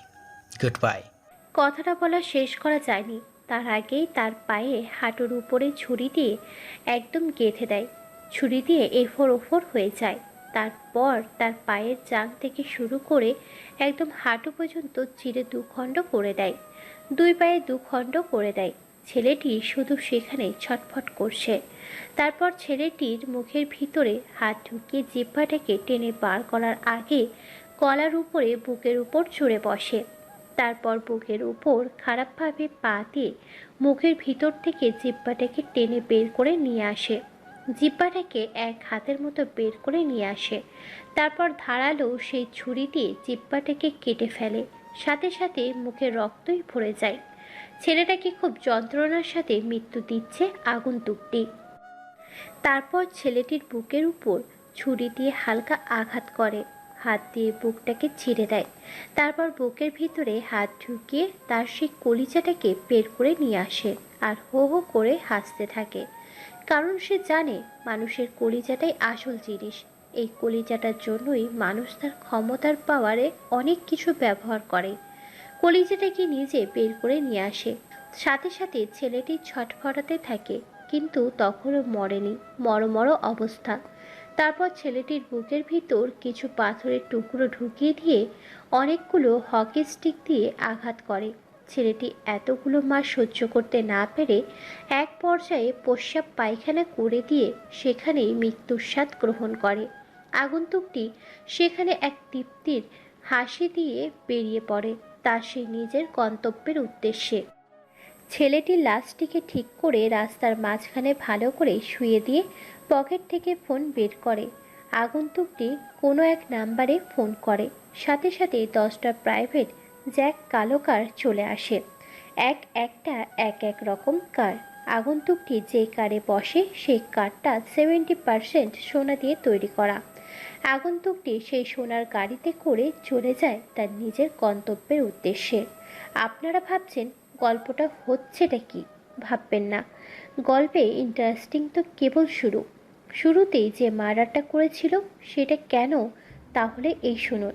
Good bye. কথাটা বলা শেষ করা যায়নি, তার আগেই তার পায়ে হাঁটুর উপরে ছুরি দিয়ে একদম গেঁথে দেয়। ছুরি দিয়ে এফোর ওফোর হয়ে যায়। তারপর তার পায়ের জাং থেকে শুরু করে একদম হাঁটু পর্যন্ত চিরে দুখণ্ড করে দেয়। দুই পায়ে দুখণ্ড করে দেয়। ছেলেটি শুধু সেখানে ছটফট করছে। তারপর ছেলেটির মুখের ভিতরে হাত ঢুকিয়ে জিহ্বাটাকে টেনে বার করার আগে গলার উপরে বুকের উপর চড়ে বসে। তারপর বুকের উপর খারাপভাবে পা দিয়ে মুখের ভিতর থেকে জিহ্বাটাকে টেনে বের করে নিয়ে আসে। জিহ্বাটাকে এক হাতের মতো বের করে নিয়ে আসে। তারপর ধারালো সেই ছুরি দিয়ে জিহ্বাটাকে কেটে ফেলে। সাথে সাথে মুখে রক্তই ভরে যায়। ছেলেটাকে খুব যন্ত্রণার সাথে মৃত্যু দিচ্ছে আগন্তুকটি। তারপর ছেলেটির বুকের উপর ছুরি দিয়ে হালকা আঘাত করে। হাত দিয়ে বুকটাকে ছিঁড়ে দেয়। তারপর বুকের ভিতরে হাত ঢুকিয়ে তার সেই কলিজাটাকে বের করে নিয়ে আসে আর হো হো করে হাসতে থাকে। কারণ সে জানে মানুষের কলিজাটাই আসল জিনিস। এই কলিজাটার জন্যই মানুষ তার ক্ষমতার পাওয়ারে অনেক কিছু ব্যবহার করে। কলিজাটাকে নিজে বের করে নিয়ে আসে। সাথে সাথে ছেলেটি ছটফটাতে থাকে, কিন্তু তখনও মরেনি, মরমর অবস্থা। তারপর ছেলেটির বুকের ভিতর কিছু পাথরের টুকরো ঢুকিয়ে দিয়ে অনেকগুলো হকি স্টিক দিয়ে আঘাত করে। ছেলেটি এতগুলো মার সহ্য করতে না পেরে এক পর্যায়ে প্রস্রাব পায়খানা করে দিয়ে সেখানেই মৃত্যুর স্বাদ গ্রহণ করে। আগন্তুকটি সেখানে এক তৃপ্তির হাসি দিয়ে বেরিয়ে পড়ে তার সে নিজের গন্তব্যের উদ্দেশ্যে। ছেলেটির লাশটিকে ঠিক করে রাস্তার মাঝখানে ভালো করে শুয়ে দিয়ে পকেট থেকে ফোন বের করে। আগন্তুকটি কোনো এক নাম্বারে ফোন করে। সাথে সাথে 10টা প্রাইভেট জ্যাক কালো কার চলে আসে। একটা এক রকম কার। আগন্তুকটি যে কারে বসে সেই কারটা 70% সোনা দিয়ে তৈরি করা। আগন্তুকটি সেই সোনার গাড়িতে করে চলে যায় তার নিজের গন্তব্যের উদ্দেশ্যে। আপনারা ভাবছেন গল্পটা হচ্ছেটা কি? ভাববেন না, গল্পে ইন্টারেস্টিং তো কেবল শুরুতেই যে মার্ডারটা করেছিল সেটা কেন, তাহলে এই শুনুন।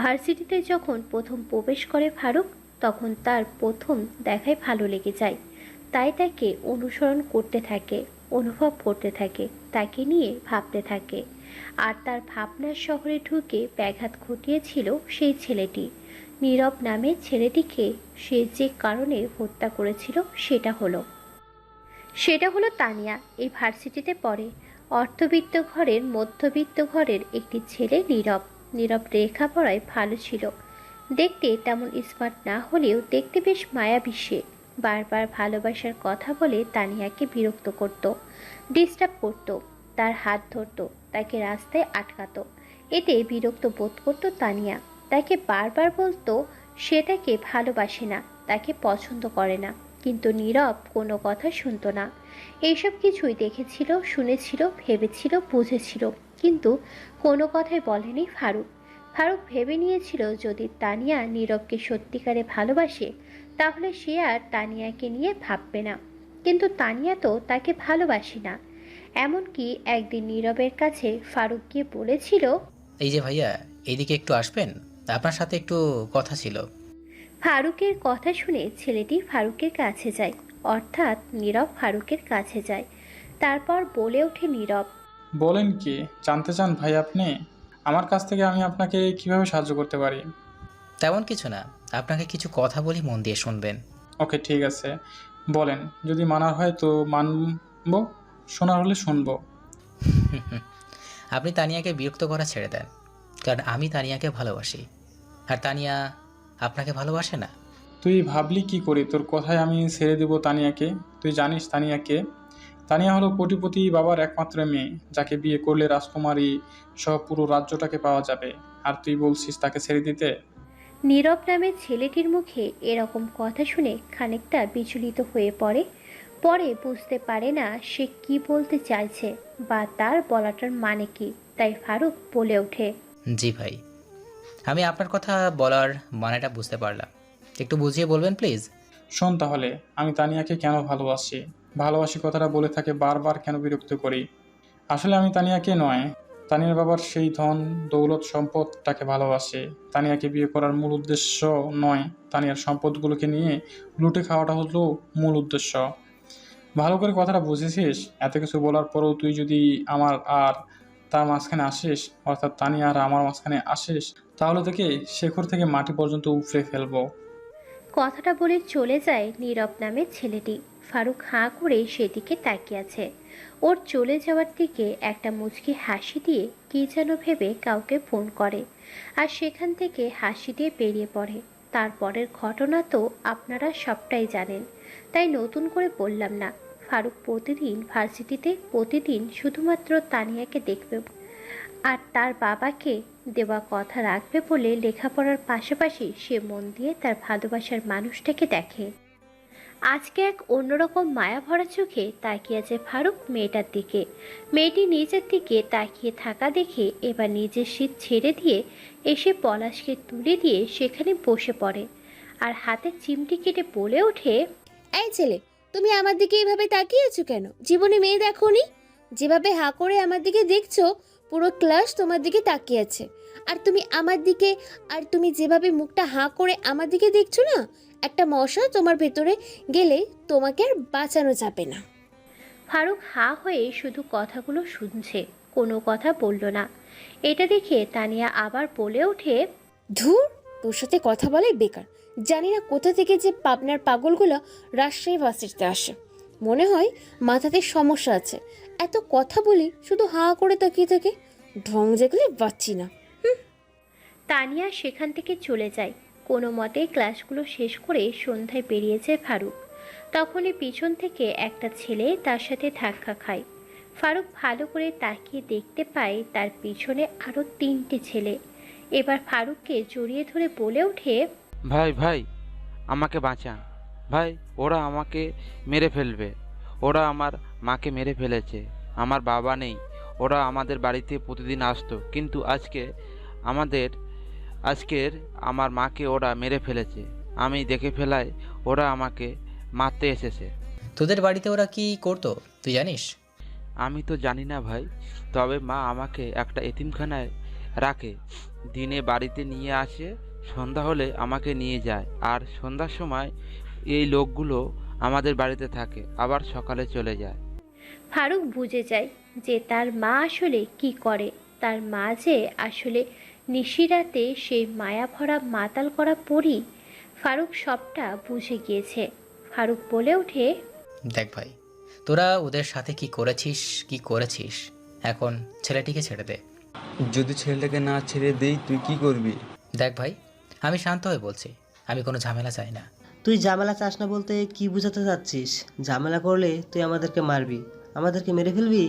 ভার্সিটিতে যখন প্রথম প্রবেশ করে ফারুক, তখন তার প্রথম দেখায় ভালো লেগে যায়, তাই তাকে অনুসরণ করতে থাকে, অনুভব করতে থাকে, তাকে নিয়ে ভাবতে থাকে। আর তার ভাবনার শহরে ঢুকে ব্যাঘাত ঘটিয়েছিল সেই ছেলেটি, নীরব নামে ছেলেটিকে সে যে কারণে হত্যা করেছিল সেটা হলো তানিয়া। এই ভার্সিটিতে পড়ে, অর্থবিত্ত ঘরের মধ্যবিত্ত ঘরের একটি ছেলে নীরব। নীরব লেখাপড়ায় ভালো ছিল, দেখতে তেমন স্মার্ট না হলেও দেখতে বেশ মায়াবী সে। বারবার ভালোবাসার কথা বলে তানিয়াকে বিরক্ত করত, ডিস্টার্ব করত, তার হাত ধরত, তাকে রাস্তায় আটকাতো। এতে বিরক্ত বোধ করত তানিয়া, তাকে বারবার বলতো সে তাকে ভালোবাসে না, তাকে পছন্দ করে না, কিন্তু নীরব কোনো কথা শুনতো না। এইসব কিছুই দেখেছিল, শুনেছিল, ভেবেছিল, বুঝেছিল, কিন্তু কোনো কথাই বলেনি ফারুক। ফারুক ভেবে নিয়েছিল যদি তানিয়া নীরবকে সত্যিকারে ভালোবাসে তাহলে সে আর তানিয়াকে নিয়ে ভাববে না, কিন্তু তানিয়া তো তাকে ভালোবাসে না। এমনকি একদিন নীরবের কাছে ফারুক গিয়ে বলেছিল, এই যে ভাইয়া, এইদিকে একটু আসবেন, আপনার সাথে একটু কথা ছিল। ফারুকের কথা শুনে ছেলেটি ফারুকের কাছে যায়, অর্থাৎ নীরব ফারুকের কাছে যায়। তারপর বলে ওঠে নীরব, বলেন কি জানতে চান ভাই আপনি? আমার কাছ থেকে আমি আপনাকে কিভাবে সাহায্য করতে পারি? তেমন কিছু না, আপনাকে কিছু কথা বলি, মন দিয়ে শুনবেন। ওকে, ঠিক আছে, বলেন। যদি মানার হয় তো মানব, শোনার হলে শুনবো। আপনি তানিয়াকে বিরক্ত করা ছেড়ে দেন, কারণ আমি তানিয়াকে ভালোবাসি, আর তানিয়া আপনাকে ভালোবাসে না। তুই ভাবলি কি করে তোর কথায় আমি ছেড়ে দেব তানিয়াকে? তুই জানিস তানিয়াকে? তানিয়া হলো কোটিপতি বাবার একমাত্র মেয়ে, যাকে বিয়ে করলে রাজকুমারী সহ পুরো রাজ্যটাকে পাওয়া যাবে, আর তুই বলছিস তাকে ছেড়ে দিতে? নীরব নামের ছেলেটির মুখে এরকম কথা শুনে খানিকটা বিচলিত হয়ে পড়ে। পরে বুঝতে পারে না সে কি বলতে চাইছে বা তার বলাটার মানে কি, তাই ফারুক বলে ওঠে, জি ভাই, আমি আপনার কথা বলার মানেটা বুঝতে পারলাম, একটু বুঝিয়ে বলবেন প্লিজ। শোন তাহলে, আমি তানিয়াকে কেন ভালোবাসি, ভালোবাসি কথাটা বলে থাকে বারবার কেন বিরক্ত করি। আসলে আমি তানিয়াকে নয়, তানিয়ার বাবার সেই ধন দৌলত সম্পদটাকে ভালোবাসে। তানিয়াকে বিয়ে করার মূল উদ্দেশ্য নয়, তানিয়ার সম্পদগুলোকে নিয়ে লুটে খাওয়াটা হলো মূল উদ্দেশ্য। ভালো করে কথাটা বুঝেছিস? এত কিছু বলার পরেও তুই যদি আমার আর তার মাঝখানে আসিস, অর্থাৎ তানিয়া আর আমার মাঝখানে আসিস, তাহলে তোকে শেখর থেকে মাটি পর্যন্ত উপড়ে ফেলবো। কথাটা বলে চলে যায় নীরব নামের ছেলেটি। ফারুক হাঁ করে সেদিকে তাকিয়ে আছে। ওর চলে যাওয়ার দিকে একটা মুচকি হাসি দিয়ে কী যেন ভেবে কাউকে ফোন করে, আর সেখান থেকে হাসি দিয়ে বেরিয়ে পড়ে। তারপরের ঘটনা তো আপনারা সবটাই জানেন, তাই নতুন করে বললাম না। ফারুক প্রতিদিন ভার্সিটিতে, প্রতিদিন শুধুমাত্র তানিয়াকে দেখবে আর তার বাবাকে দেওয়া কথা রাখবে বলে লেখাপড়ার পাশাপাশি সে মন দিয়ে তার ভালোবাসার মানুষটাকে দেখে। আজকে এক অন্যরকম মায়া ভরা চোখে তাকিয়ে আছে ফারুক মেয়েটার দিকে। মেয়েটি নিজের দিকে তাকিয়ে থাকা দেখে এবার নিজের শীত ছেড়ে দিয়ে এসে পলাশকে তুলে দিয়ে সেখানে বসে পড়ে, আর হাতে চিমটি কেটে বলে ওঠে, এই ছেলে, তুমি আমার দিকে এইভাবে তাকিয়ে আছো কেন? জীবনে মেয়ে দেখোনি? যেভাবে হাঁ করে আমার দিকে দেখছো, পুরো ক্লাস তোমার দিকে তাকিয়ে আছে। আর তুমি আমার দিকে, আর তুমি যেভাবে মুখটা হাঁ করে আমার দিকে দেখছো না, একটা মশা তোমার ভেতরে গেলে তোমাকে আর বাঁচানো যাবে না। ফারুক হাঁ হয়ে শুধু কথাগুলো শুনছে, কোনো কথা বলল না। এটা দেখে তানিয়া আবার বলে ওঠে, ধুর, তোর সাথে কথা বলাই বেকার। জানি না কোথা থেকে যে পাবনার পাগলগুলো রাজশাহী ভার্সিটিতে আসে, মনে হয় মাথাতে সমস্যা আছে। এত কথা বলি শুধু হাঁ করে তাকিয়ে থাকে, ঢং যেগুলি পাচ্ছি না। তানিয়া সেখান থেকে চলে যায়। কোনো মতে ক্লাসগুলো শেষ করে সন্ধ্যায় বেরিয়েছে ফারুক। তখনই পিছন থেকে একটা ছেলে তার সাথে ধাক্কা খায়। ফারুক ভালো করে তাকিয়ে দেখতে পায় তার পিছনে আরও 3টে ছেলে। এবার ফারুককে জড়িয়ে ধরে বলে ওঠে, ভাই ভাই, আমাকে বাঁচান ভাই, ওরা আমাকে মেরে ফেলবে, ওরা আমার মাকে মেরে ফেলেছে, আমার বাবা নেই, ওরা আমাদের বাড়িতে প্রতিদিন আসতো, কিন্তু আজকের আমার মাকে ওরা মেরে ফেলেছে, আমি দেখে ফেলায় ওরা আমাকে মারতে এসেছে। তোদের বাড়িতে ওরা কি করতো তুই জানিস? আমি তো জানি না ভাই, তবে মা আমাকে একটা এতিমখানায় রাখে, দিনে বাড়িতে নিয়ে আসে, সন্ধ্যা হলে আমাকে নিয়ে যায়, আর সন্ধ্যার সময় এই লোকগুলো আমাদের বাড়িতে থাকে, আবার সকালে চলে যায়। ফারুক বুঝে যায় যে তার মা আসলে কি করে। তার মা যে আসলে নিশিরাতে সেই মায়া ভরা মাতাল করা পরী। ফারুক সবটা বুঝে গিয়েছে। ফারুক বলে ওঠে, দেখ ভাই, তোরা ওদের সাথে কি করেছিস, এখন ছেলেটিকে ছেড়ে দে। যদি ছেলেটাকে না ছেড়ে দেই তুই কি করবি? দেখ ভাই, আমি শান্ত হয়ে বলছি, আমি কোনো ঝামেলা চাই না। তুই ঝামেলা চাস না বলতে কি বোঝাতে চাচ্ছিস? ঝামেলা করলে তুই আমাদেরকে মারবি, আমাদেরকে মেরে ফেলবি?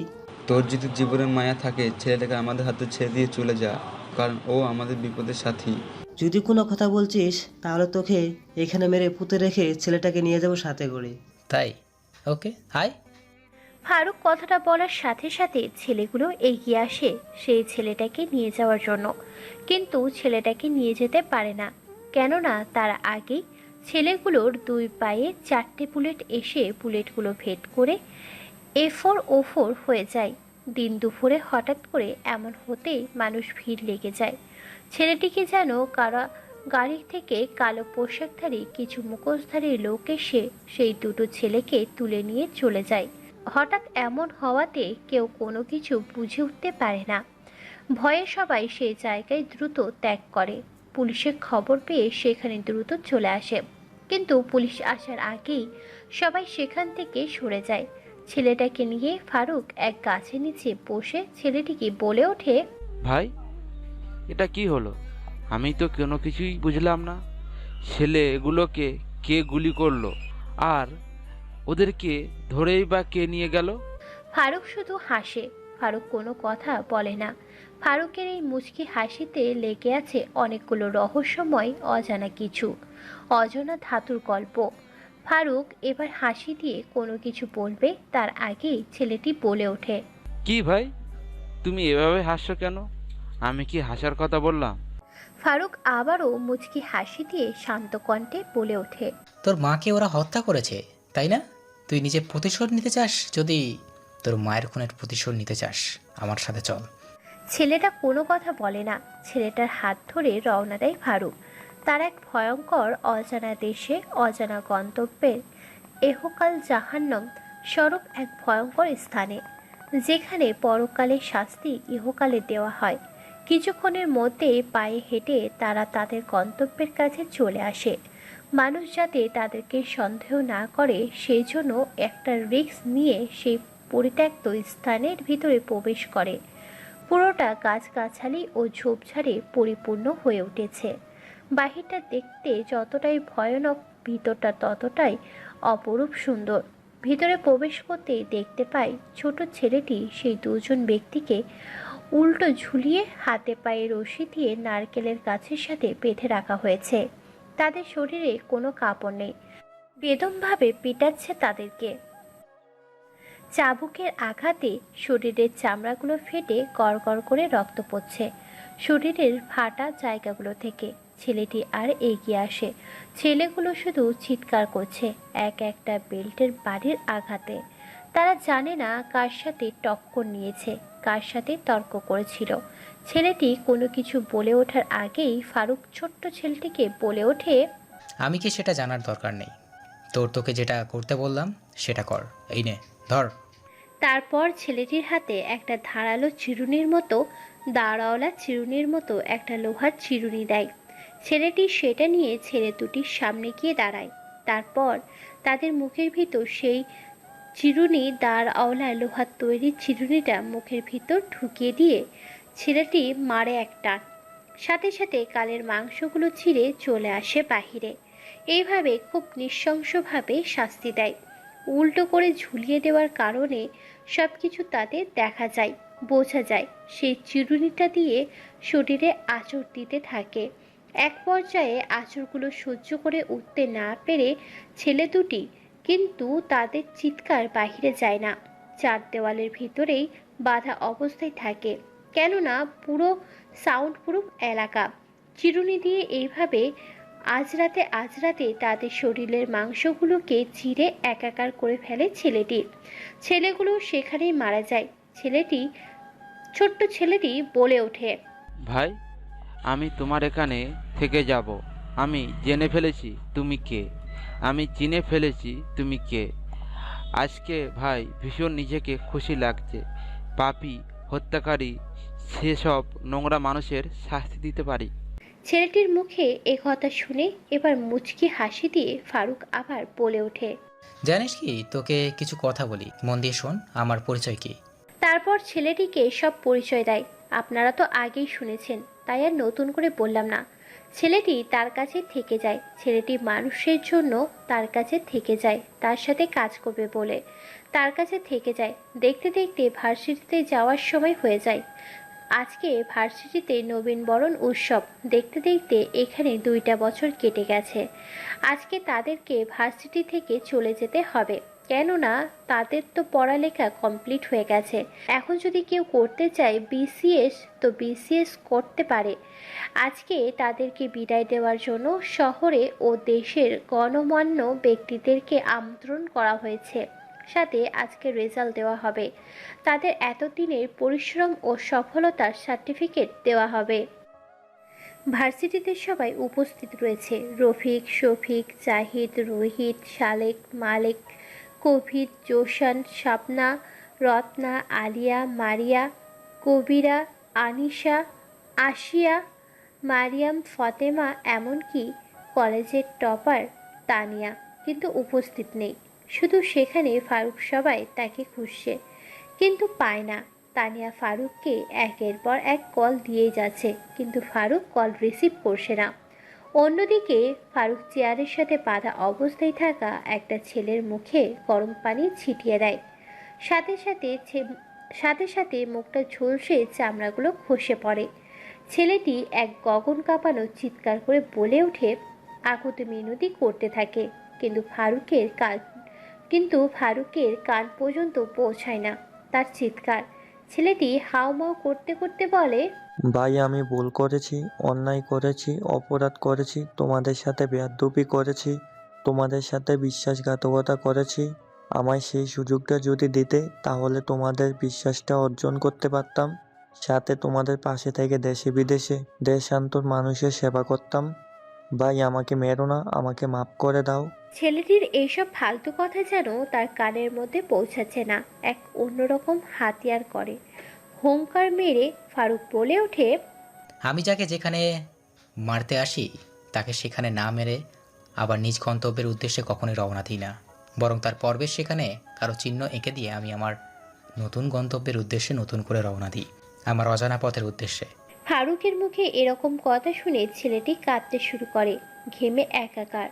তোর যদি জীবনে মায়া থাকে ছেলেটাকে আমাদের হাতে ছেড়ে দিয়ে চলে যা, কারণ ও আমাদের বিপদের সাথী। যদি কোনো কথা বলছিস তাহলে তোকে এখানে মেরে পুঁতে রেখে ছেলেটাকে নিয়ে যাবো সাথে করে। তাই? ওকে, হাই। ফারুক কথাটা বলার সাথে সাথে ছেলেগুলো এগিয়ে আসে সেই ছেলেটাকে নিয়ে যাওয়ার জন্য, কিন্তু ছেলেটাকে নিয়ে যেতে পারে না। কেননা তার আগেই ছেলেগুলোর দুই পায়ে 4টে বুলেট এসে বুলেটগুলো ভেদ করে A4O4 হয়ে যায়। দিন দুপুরে হঠাৎ করে এমন হতেই মানুষ ভিড় লেগে যায়। ছেলেটিকে যেন কারা গাড়ি থেকে কালো পোশাকধারী কিছু মুখোশধারী লোক এসে সেই দুটো ছেলেকে তুলে নিয়ে চলে যায়। হঠাৎ এমন হওয়াতে কেউ কোনো কিছু বুঝে উঠতে পারে না। ভয়ে সবাই সেই জায়গায় দ্রুত ত্যাগ করে। পুলিশের খবর পেয়ে সেখানে দ্রুত চলে আসে, কিন্তু পুলিশ আসার আগেই সবাই সেখান থেকে সরে যায়। ছেলেটাকে নিয়ে ফারুক এক গাছের নিচে বসে ছেলেটিকে বলে ওঠে, ভাই, এটা কি হলো? আমি তো কোনো কিছুই বুঝলাম না। ছেলেগুলোকে কে গুলি করলো, আর ওদেরকে ধরেই বা কে নিয়ে গেল? ফারুক শুধু হাসে। ফারুক কোনো কথা বলে না। ফারুকের এই মুচকি হাসিতে লেগে আছে অনেকগুলো রহস্যময় অজানা কিছু, অজানা ধাতুর গল্প। ফারুক এবার হাসি দিয়ে কোনো কিছু বলবে তার আগেই ছেলেটি বলে ওঠে, কি ভাই, তুমি এভাবে হাসছো কেন? আমি কি হাসার কথা বললাম? ফারুক আবারও মুচকি হাসি দিয়ে শান্ত কণ্ঠে বলে ওঠে, তোর মাকে ওরা হত্যা করেছে, তাই না? তুই নিজে প্রতিশোধ নিতে চাস? যদি তোর মায়ের খুনের প্রতিশোধ নিতে চাস, আমার সাথে চল। ছেলেটা কোনো কথা বলে না। ছেলেটার হাত ধরে রওনা দেয় ফারুক তার এক ভয়ঙ্কর অজানা দেশে, অজানা গন্তব্যের এহকাল জাহান্নাম স্বরূপ এক ভয়ঙ্কর স্থানে, যেখানে পরকালের শাস্তি ইহকালে দেওয়া হয়। কিছুক্ষণের মধ্যে পায়ে হেঁটে তারা তাদের গন্তব্যের কাছে চলে আসে। মানুষ যাতে তাদেরকে সন্দেহ না করে সেই জন্য একটা রিস্ক নিয়ে সেই পরিত্যক্ত স্থানের ভিতরে প্রবেশ করে। পুরোটা গাছগাছালি ও ঝোপঝাড়ে পরিপূর্ণ হয়ে উঠেছে। বাহিরটা দেখতে যতটাই ভয়ানক, ভিতরটা ততটাই অপরূপ সুন্দর। ভিতরে প্রবেশ করতেই দেখতে পাই ছোট ছেলেটি সেই দুজন ব্যক্তিকে উল্টো ঝুলিয়ে হাতে পায়ে রশি দিয়ে নারকেলের গাছের সাথে বেঁধে রাখা হয়েছে। তাদের শরীরে কোনো কাপড় নেই, বেদমভাবে পিটাচ্ছে তাদেরকে। চাবুকের আঘাতে শরীরের চামড়াগুলো ফেটে গড়গড় করে রক্ত পড়ছে শরীরের ফাটা জায়গাগুলো থেকে। ছেলেটি আর এগিয়ে আসে। ছেলেগুলো শুধু চিৎকার করছে এক একটা বেল্টের বাড়ির আঘাতে। তারা জানে না কার সাথে টক্কর নিয়েছে, কার সাথে তর্ক করেছিল। ছেলেটি কোনো কিছু বলে ওঠার আগেই ফারুক ছোট্ট ছেলেটিকে বলে ওঠে, আমি কি সেটা জানার দরকার নেই। তোকে যেটা করতে বললাম সেটা কর। এই নে, ধর। তারপর ছেলেটির হাতে একটা ধারালো চিরুনির মতো, দাঁড়াওয়ালা চিরুনির মতো একটা লোহার চিরুনি দেয়। ছেলেটি সেটা নিয়ে ছেলে দুটির সামনে গিয়ে দাঁড়ায়। তারপর তাদের মুখের ভিতর সেই চিরুনি, দাঁড়াওয়ালা লোহার তৈরি চিরুনিটা মুখের ভিতর ঢুকিয়ে দিয়ে ছেলেটি মারে এক টান। সাথে সাথে কালের মাংসগুলো ছিঁড়ে চলে আসে বাহিরে। এইভাবে খুব নৃশংসভাবে শাস্তি দেয়। উল্টো করে ঝুলিয়ে দেওয়ার কারণে সব কিছু তাদের দেখা যায়, বোঝা যায়। সেই চিরুনিটা দিয়ে শরীরে আঁচড় দিতে থাকে। এক পর্যায়ে আঁচড়গুলো সহ্য করে উঠতে না পেরে ছেলে দুটি, কিন্তু তাদের চিৎকার বাহিরে যায় না, চার দেওয়ালের ভিতরেই বাধা অবস্থায় থাকে। কেননা পুরো সাউন্ড প্রুফ এলাকা। চিরুনি দিয়ে এইভাবে আজ রাতে তাদের শরীরের মাংসগুলোকে চিরে একাকার করে ফেলে ছেলেটি। ছেলেগুলো সেখানেই মারা যায়। ছোট্ট ছেলেটি বলে ওঠে, ভাই, আমি তোমার এখানে থেকে যাব। আমি জেনে ফেলেছি তুমি কে, আমি চিনে ফেলেছি তুমি কে। আজকে ভাই ভীষণ নিজেকে খুশি লাগছে। পাপী, হত্যাকারী, সেসব নোংরা মানুষের শাস্তি দিতে পারি। ছেলেটির মুখে এ কথা শুনে এবার মুচকি হাসি দিয়ে ফারুক আবার বলে ওঠে, জানিস কি, তোকে কিছু কথা বলি, মন দিয়ে শোন। আমার পরিচয় কি? তারপর ছেলেটিকে সব পরিচয় দেয়। আপনারা তো আগেই শুনেছেন, তাই আর নতুন করে বললাম না। ছেলেটি তার কাছে থেকে যায়। ছেলেটি মানুষের জন্য তার কাছে থেকে যায়, তার সাথে কাজ করবে বলে তার কাছে থেকে যায়। দেখতে দেখতে ভার্সিটিতে যাওয়ার সময় হয়ে যায়। আজকে ভার্সিটিতে নবীনবরণ উৎসব। দেখতে দেখতে এখানে 2টা বছর কেটে গেছে। আজকে তাদেরকে ভার্সিটি থেকে চলে যেতে হবে, কেননা তাদের তো পড়ালেখা কমপ্লিট হয়ে গেছে। এখন যদি কেউ করতে চায় বিসিএস, তো বিসিএস করতে পারে। আজকে তাদেরকে বিদায় দেওয়ার জন্য শহরে ও দেশের গণ্যমান্য ব্যক্তিদেরকে আমন্ত্রণ করা হয়েছে। সাথে আজকে রেজাল্ট দেওয়া হবে। তাদের এতদিনের পরিশ্রম ও সফলতার সার্টিফিকেট দেওয়া হবে। ভার্সিটিতে সবাই উপস্থিত রয়েছে। রফিক, শফিক, জাহিদ, রোহিত, শালেক, মালেক, কবির, জোশান, শাপনা, রত্না, আলিয়া, মারিয়া, কবিরা, আনিশা, আসিয়া, মারিয়াম, ফতেমা, এমনকি কলেজের টপার তানিয়া কিন্তু উপস্থিত নেই। শুধু সেখানে ফারুক। সবাই তাকে খুঁজছে কিন্তু পায় না। তানিয়া ফারুককে একের পর এক কল দিয়েই যাচ্ছে, কিন্তু ফারুক কল রিসিভ করছে না। অন্যদিকে ফারুক চেয়ারের সাথে বাঁধা অবস্থায় থাকা একটা ছেলের মুখে গরম পানি ছিটিয়ে দেয়। সাথে সাথে মুখটা ঝলসে চামড়াগুলো খসে পড়ে। ছেলেটি এক গগন কাঁপানো চিৎকার করে বলে ওঠে, আকুতি মিনতি করতে থাকে, কিন্তু ফারুকের কান পর্যন্ত পৌঁছায় না তার চিৎকার। ছেলেটি হাউমাউ করতে করতে বলে, ভাই আমি ভুল করেছি, অন্যায় করেছি, অপরাধ করেছি, তোমাদের সাথে বেয়াদবি করেছি, তোমাদের সাথে বিশ্বাসঘাতকতা করেছি। আমায় সেই সুযোগটা যদি দিতে, তাহলে তোমাদের বিশ্বাসটা অর্জন করতে পারতাম। সাথে তোমাদের পাশে থেকে দেশে বিদেশে দেশান্তর মানুষের সেবা করতাম। ভাই আমাকে মেরো না, আমাকে মাফ করে দাও। ছেলেটির এইসব ফালতু কথা যেন তার কানের মধ্যে পৌঁছাচ্ছে না। এক অন্যরকম হাতিয়ার করে হুঙ্কার মেরে ফারুক বলে ওঠে, আমি যাকে যেখানে মারতে আসি তাকে সেখানে না মেরে আবার নিজ গন্তব্যের উদ্দেশ্যে কখনোই রওনা দিই না, বরং তার পর্বের সেখানে কারো চিহ্ন এঁকে দিয়ে আমি আমার নতুন গন্তব্যের উদ্দেশ্যে নতুন করে রওনা দিই, আমার অজানা পথের উদ্দেশ্যে। ফারুকের মুখে এরকম কথা শুনে ছেলেটি কাঁদতে শুরু করে, ঘেমে একাকার।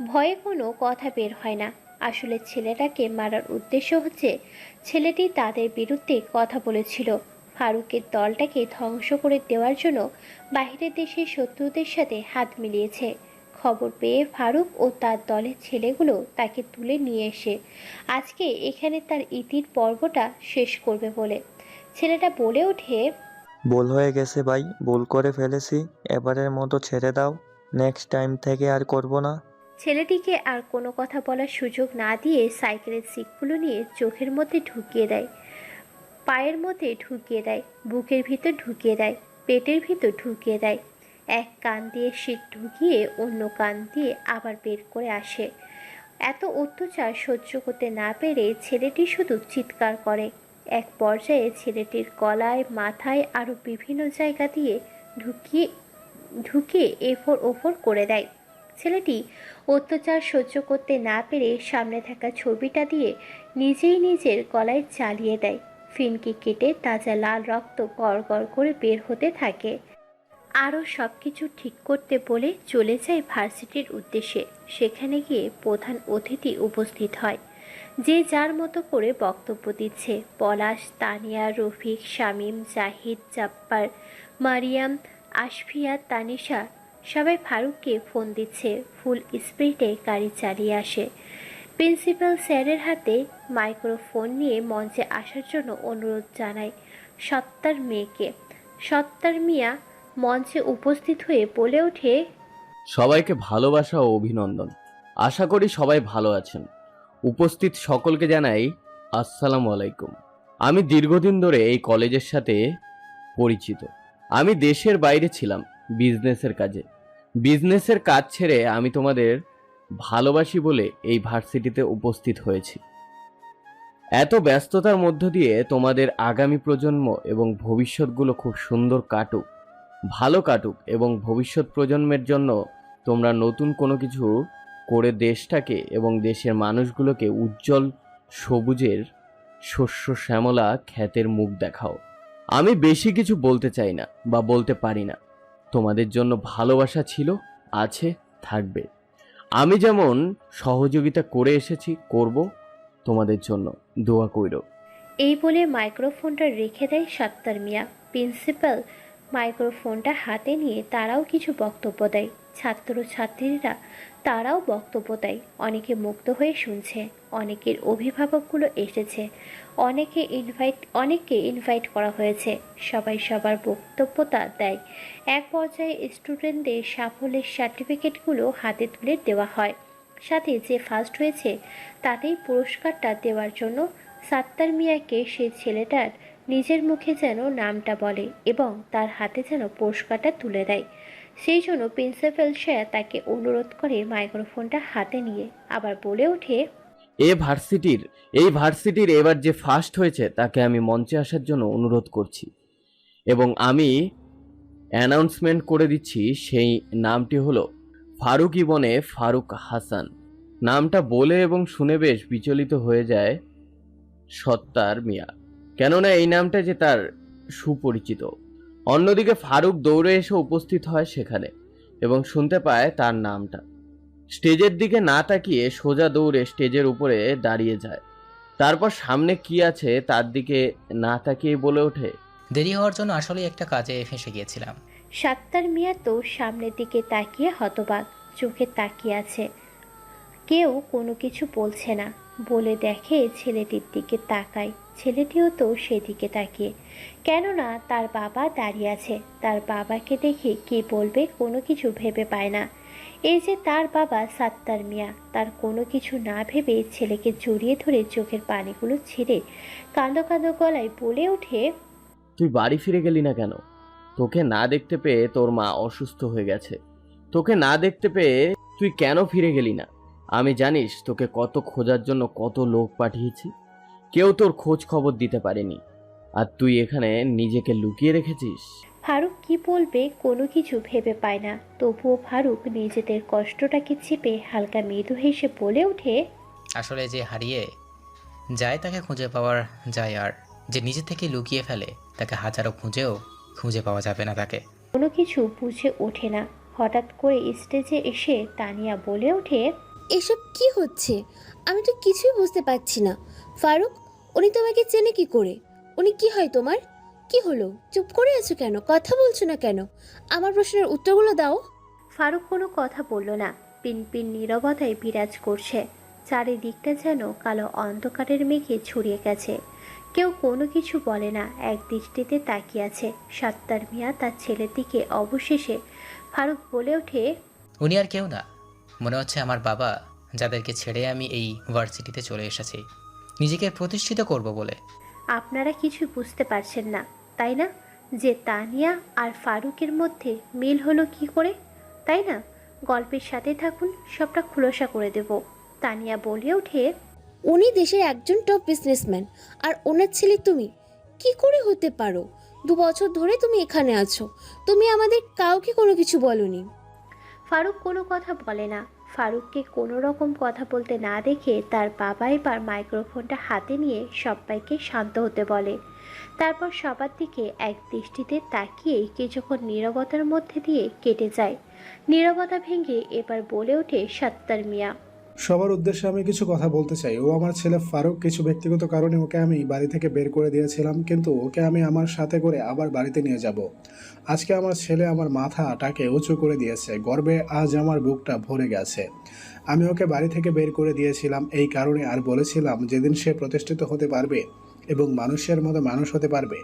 ভয়ে কোনো কথা বের হয় না। আসলে ছেলেটাকে মারার উদ্দেশ্য হচ্ছে, ছেলেটি তাদের বিরুদ্ধে কথা বলেছিল। ফারুকের দলটাকে ধ্বংস করে দেওয়ার জন্য বাইরের দেশের শত্রুদের সাথে হাত মিলিয়েছে। খবর পেয়ে ফারুক ও তার দলের ছেলেগুলো তাকে তুলে নিয়ে এসে আজকে এখানে তার ইতির পর্বটা শেষ করবে বলে। ছেলেটা বলে ওঠে, ভুল হয়ে গেছে ভাই, ভুল করে ফেলেছি, এবারের মতো ছেড়ে দাও। নেক্সট টাইম থেকে আর করব না। ছেলেটিকে আর কোনো কথা বলার সুযোগ না দিয়ে সাইকেলের সিটগুলো নিয়ে চোখের মধ্যে ঢুকিয়ে দেয়, পায়ের মধ্যে ঢুকিয়ে দেয়, বুকের ভিতর ঢুকিয়ে দেয়, পেটের ভিতর ঢুকিয়ে দেয়। এক কান দিয়ে সিট ঢুকিয়ে অন্য কান দিয়ে আবার বের করে আসে। এত অত্যাচার সহ্য করতে না পেরে ছেলেটি শুধু চিৎকার করে। এক পর্যায়ে ছেলেটির গলায়, মাথায় আরও বিভিন্ন জায়গা দিয়ে ঢুকিয়ে এফোর ওফর করে দেয়। ছেলেটি অত্যাচার সহ্য করতে না পেরে সামনে থাকা ছবিটা দিয়ে নিজেই নিজের গলায় চালিয়ে দেয়। ফিনকি কেটে তাজা লাল রক্ত গড় করে বের হতে থাকে। আরও সব কিছু ঠিক করতে বলে চলে যায় ভার্সিটির উদ্দেশ্যে। সেখানে গিয়ে প্রধান অতিথি উপস্থিত হয়, যে যার মতো করে বক্তব্য দিচ্ছে। পলাশ, তানিয়া, রফিক, শামীম, জাহিদ, জাব্বার, মারিয়াম, আশফিয়া, তানিশা সবাই ফারুককে ফোন দিচ্ছে। ফুল স্পিডে গাড়ি চালিয়ে আসে। প্রিন্সিপাল স্যারের হাতে মাইক্রোফোন নিয়ে মঞ্চে আসার জন্য অনুরোধ জানায় সত্তার মেয়েকে। সত্তার মিয়া মঞ্চে উপস্থিত হয়ে বলে ওঠে, সবাইকে ভালোবাসা ও অভিনন্দন। আশা করি সবাই ভালো আছেন। উপস্থিত সকলকে জানাই আসসালামু আলাইকুম। আমি দীর্ঘদিন ধরে এই কলেজের সাথে পরিচিত। আমি দেশের বাইরে ছিলাম বিজনেসের কাজে। বিজনেসের কাজ ছেড়ে আমি তোমাদের ভালোবাসি বলে এই ভার্সিটিতে উপস্থিত হয়েছি। এত ব্যস্ততার মধ্য দিয়ে তোমাদের আগামী প্রজন্ম এবং ভবিষ্যৎগুলো খুব সুন্দর কাটুক, ভালো কাটুক এবং ভবিষ্যৎ প্রজন্মের জন্য তোমরা নতুন কোনো কিছু করে দেশটাকে এবং দেশের মানুষগুলোকে উজ্জ্বল সবুজের শস্য শ্যামলা ক্ষেতের মুখ দেখাও। আমি বেশি কিছু বলতে চাই না বা বলতে পারি না। তোমাদের জন্য ভালোবাসা ছিল, আছে, থাকবে। আমি যেমন সহযোগিতা করে এসেছি, করব। তোমাদের জন্য দোয়া কইরো। এই বলে মাইক্রোফোনটা রেখে দেয় সাত্তার মিয়া। প্রিন্সিপাল মাইক্রোফোনটা হাতে নিয়ে তারাও কিছু বক্তব্য দেয়। ছাত্রছাত্রীরা তারাও বক্তব্য দেয়। অনেকে মুগ্ধ হয়ে শুনছে। অনেকের অভিভাবকগুলো এসেছে। অনেককে ইনভাইট করা হয়েছে। সবাই সবার বক্তব্যটা দেয়। এক পর্যায়ে স্টুডেন্টদের সাফল্যের সার্টিফিকেটগুলো হাতে তুলে দেওয়া হয়। সাথে যে ফার্স্ট হয়েছে তাতেই পুরস্কারটা দেওয়ার জন্য সাত্তার মিয়াকে সেই ছেলেটার নিজের মুখে যেন নামটা বলে এবং তার হাতে যেন পুরস্কারটা তুলে দেয়। সেই জন্য প্রিন্সিপাল স্যার তাকে অনুরোধ করে মাইক্রোফোনটা হাতে নিয়ে আবার বলে ওঠে, এই ভার্সিটির এবার যে ফার্স্ট হয়েছে তাকে আমি মঞ্চে আসার জন্য অনুরোধ করছি এবং আমি অ্যানাউন্সমেন্ট করে দিচ্ছি সেই নামটি হলো ফারুক ইবনে ফারুক হাসান। নামটা বলে এবং শুনে বেশ বিচলিত হয়ে যায় সত্তার মিয়া, কেননা এই নামটা যে তার সুপরিচিত। অন্যদিকে ফারুক দৌড়ে এসে উপস্থিত হয় সেখানে এবং শুনতে পায় তার নামটা। স্টেজের দিকে না তাকিয়ে সোজা দৌড়ে স্টেজের উপরে দাঁড়িয়ে যায়। তারপর সামনে কি আছে তার দিকে না তাকিয়ে বলে ওঠে, দেরি হওয়ার জন্য আসলে একটা কাজে ফেঁসে গিয়েছিলাম। সাত্তার মিয়া তো সামনের দিকে তাকিয়ে হতবাক চোখে তাকিয়ে আছে। কেউ কোনো কিছু বলছে না বলে দেখে ছেলেটির দিকে তাকায়। ছেলেটিও তো সেদিকে তাকিয়ে, কেননা তার বাবা দাঁড়িয়ে আছে। তার বাবাকে দেখে কে বলবে কোনো কিছু ভেবে পায় না। এই যে তার বাবা সাত্তার মিয়া, তার কোনো কিছু না ভেবে ছেলেকে জড়িয়ে ধরে চোখের পানিগুলো ছেড়ে কাঁদো কাঁদো গলায় বলে ওঠে, তুই বাড়ি ফিরে গেলি না কেন? তোকে না দেখতে পেয়ে তোর মা অসুস্থ হয়ে গেছে। তোকে না দেখতে পেয়ে তুই কেন ফিরে গেলি না? আমি জানিস তোকে কত খোঁজার জন্য কত লোক পাঠিয়েছি, কেউ তোর খোঁজ খবর দিতে পারেনি, আর তুই এখানে নিজেকে লুকিয়ে রেখেছিস। ফারুক কি বলবে কোনো কিছু ভেবে পায় না। তবুও ফারুক নিজেদের কষ্টটাকে চেপে হালকা মৃদু হেসে বলে ওঠে, আসলে যে হারিয়ে যায় তাকে খুঁজে পাওয়ার যায়, আর যে নিজে থেকে লুকিয়ে ফেলে তাকে হাজারো খুঁজে পাওয়া যাবে না তাকে। কোনো কিছু বুঝে ওঠে না। হঠাৎ করে স্টেজে এসে তানিয়া বলে ওঠে, এসব কি হচ্ছে? আমি তো কিছুই বুঝতে পারছি না। ফারুক, উনি তোমাকে চেনে কি করে? উনি কি হয় তোমার? কি হলো? চুপ করে আছো কেন? কথা বলছো না কেন? আমার প্রশ্নের উত্তরগুলো দাও। ফারুক কোনো কথা বলল না। পিনপিন নীরবতায় বিরাজ করছে। চারিদিকটা যেন কালো অন্ধকারের মেঘে ছড়িয়ে গেছে। কেউ কোনো কিছু বলে না, এক দৃষ্টিতে তাকিয়ে আছে সাত্তার মিয়া তার ছেলের দিকে। অবশেষে ফারুক বলে ওঠে, উনি আর কেউ না, মনে হচ্ছে আমার বাবা, যাদেরকে ছেড়ে আমি এই ভার্সিটিতে চলে এসেছি নিজেকে প্রতিষ্ঠিত করব বলে। আপনারা কিছু বুঝতে পারছেন না তাই না? যে তানিয়া আর ফারুকের মধ্যে মিল হলো কি করে, তাই না? গল্পের সাথে থাকুন, সবটা খুলাসা করে দেব। তানিয়া বলে ওঠে, উনি দেশের একজন টপ বিজনেসম্যান, আর ওনার ছেলে তুমি। কি করে হতে পারো? 2 বছর ধরে তুমি এখানে আছো, তুমি আমাদের কাউকে কোনো কিছু বলনি। ফারুক কোনো কথা বলে না। ফারুককে কোনো রকম কথা বলতে না দেখে তার বাবা এবার মাইক্রোফোনটা হাতে নিয়ে সবাইকে শান্ত হতে বলে। তারপর সবার দিকে এক দৃষ্টিতে তাকিয়ে কিছুক্ষণ নীরবতার মধ্যে দিয়ে কেটে যায়। নীরবতা ভেঙে এবার বলে ওঠে সাত্তার মিয়া, সবার উদ্দেশ্যে আমি কিছু কথা বলতে চাই। ও আমার ছেলে ফারুক। কিছু ব্যক্তিগত কারণে ওকে আমি বাড়ি থেকে বের করে দিয়েছিলাম, কিন্তু ওকে আমি আমার সাথে করে আবার বাড়িতে নিয়ে যাব। আজকে আমার ছেলে আমার মাথাটাকে উঁচু করে দিয়েছে। গর্বে আজ আমার বুকটা ভরে গেছে। আমি ওকে বাড়ি থেকে বের করে দিয়েছিলাম এই কারণে, আর বলেছিলাম যেদিন সে প্রতিষ্ঠিত হতে পারবে এবং মানুষের মতো মানুষ হতে পারবে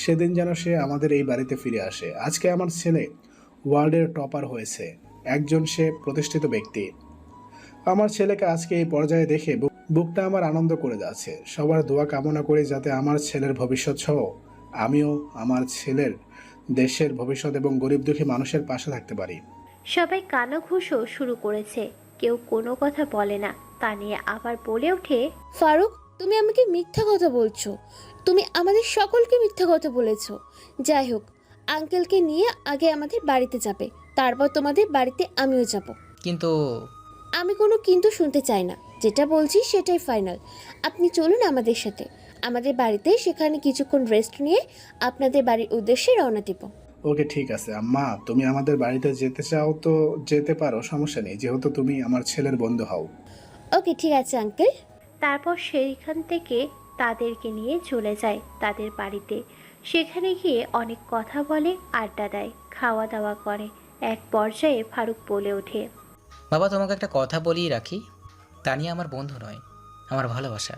সেদিন যেন সে আমাদের এই বাড়িতে ফিরে আসে। আজকে আমার ছেলে ওয়ার্ল্ডের টপার হয়েছে, একজন সে প্রতিষ্ঠিত ব্যক্তি। আমার ছেলেকে আজকে এই পর্যায়ে দেখে বুকটা আমার আনন্দ করে যাচ্ছে। সবার দোয়া কামনা করি যাতে আমার ছেলের ভবিষ্যৎ সহ আমিও আমার ছেলের দেশের ভবিষ্যৎ এবং গরিব দুঃখী মানুষের পাশে থাকতে পারি। সবাই কানাঘুষো শুরু করেছে, কেউ কোনো কথা বলে না। তানিয়া আবার বলে ওঠে, ফারুক, তুমি আমাকে মিথ্যা কথা বলছো। তুমি আমাদের সকলকে মিথ্যা কথা বলেছো। যাই হোক, আঙ্কেলকে নিয়ে আগে আমাদের বাড়িতে যাবে, তারপর তোমাদের বাড়িতে আমিও যাব। কিন্তু আমি কোনো কিন্তু শুনতে চাই না, যেটা বলছি সেটাই ফাইনাল। আপনি চলুন আমাদের সাথে আমাদের বাড়িতে, সেখানে কিছুক্ষণ রেস্ট নিয়ে আপনাদের বাড়ির উদ্দেশ্যে রওনা দেব। ওকে, ঠিক আছে আম্মা, তুমি আমাদের বাড়িতে যেতে চাও তো যেতে পারো, সমস্যা নেই, যেহেতু তুমি আমার ছেলের বন্ধু হও। ওকে, ঠিক আছে আঙ্কেল। তারপর সেইখান থেকে তাদেরকে নিয়ে চলে যায় তাদের বাড়িতে। সেখানে গিয়ে অনেক কথা বলে, আড্ডা দেয়, খাওয়া দাওয়া করে। এক পর্যায়ে ফারুক বলে ওঠে, বাবা, তোমাকে একটা কথা বলিয়ে রাখি, তানিয়া আমার বন্ধু নয়, আমার ভালোবাসা।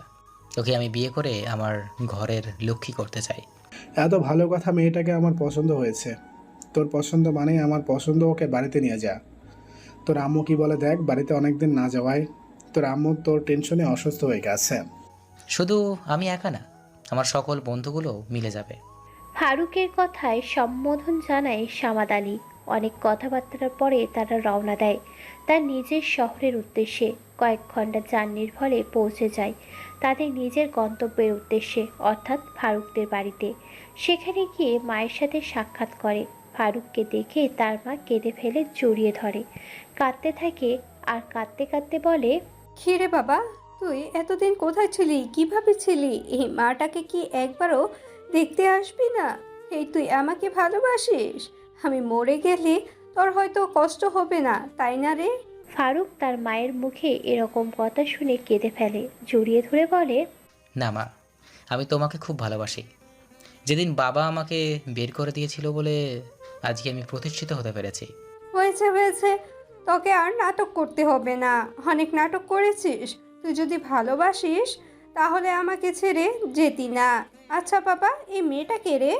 ওকে আমি বিয়ে করে আমার ঘরের লক্ষ্মী করতে চাই। এত ভালো কথা, মেয়েটাকে আমার পছন্দ হয়েছে। তোর পছন্দ মানেই আমার পছন্দ, ওকে বাড়িতে নিয়ে যা। তোর আম্মু কি বলে দেখ, বাড়িতে অনেকদিন না যাওয়ায় তোর আম্মু তোর টেনশনে অসুস্থ হয়ে গেছে। শুধু আমি একা না, আমার সকল বন্ধুগুলো মিলে যাবে। ফারুকের কথায় সম্বোধন জানায় সামাদ আলী। অনেক কথাবার্তার পরে তারা রওনা দেয় তার নিজের শহরের উদ্দেশ্যে। কয়েক ঘন্টা জার্নির ফলে পৌঁছে যায় তাদের নিজের গন্তব্যের উদ্দেশ্যে, অর্থাৎ ফারুকদের বাড়িতে। সেখানে গিয়ে মায়ের সাথে সাক্ষাৎ করে। ফারুককে দেখে তার মা কেঁদে ফেলে জড়িয়ে ধরে, কাঁদতে থাকে আর কাঁদতে কাঁদতে বলে, রে বাবা, তুই এতদিন কোথায় ছিলি, কিভাবে ছিলি? এই মাটাকে কি একবারও দেখতে আসবি না? এই তুই আমাকে ভালোবাসিস? আমি মরে গেলে তোর হয়তো কষ্ট হবে না, তাই না রে? ফারুক তার মায়ের মুখে এরকম কথা শুনে কেঁদে ফেলে, জড়িয়ে ধরে বলে, না মা, আমি তোমাকে খুব ভালোবাসি। যেদিন বাবা আমাকে বের করে দিয়েছিল বলে আজকে আমি প্রতিষ্ঠিত হতে পেরেছি। হয়েছে হয়েছে, তোকে আর নাটক করতে হবে না, অনেক নাটক করেছিস। তুই যদি ভালোবাসিস তাহলে আমাকে ছেড়ে যেতি না। আচ্ছা বাবা, এই মেয়েটা কে রে?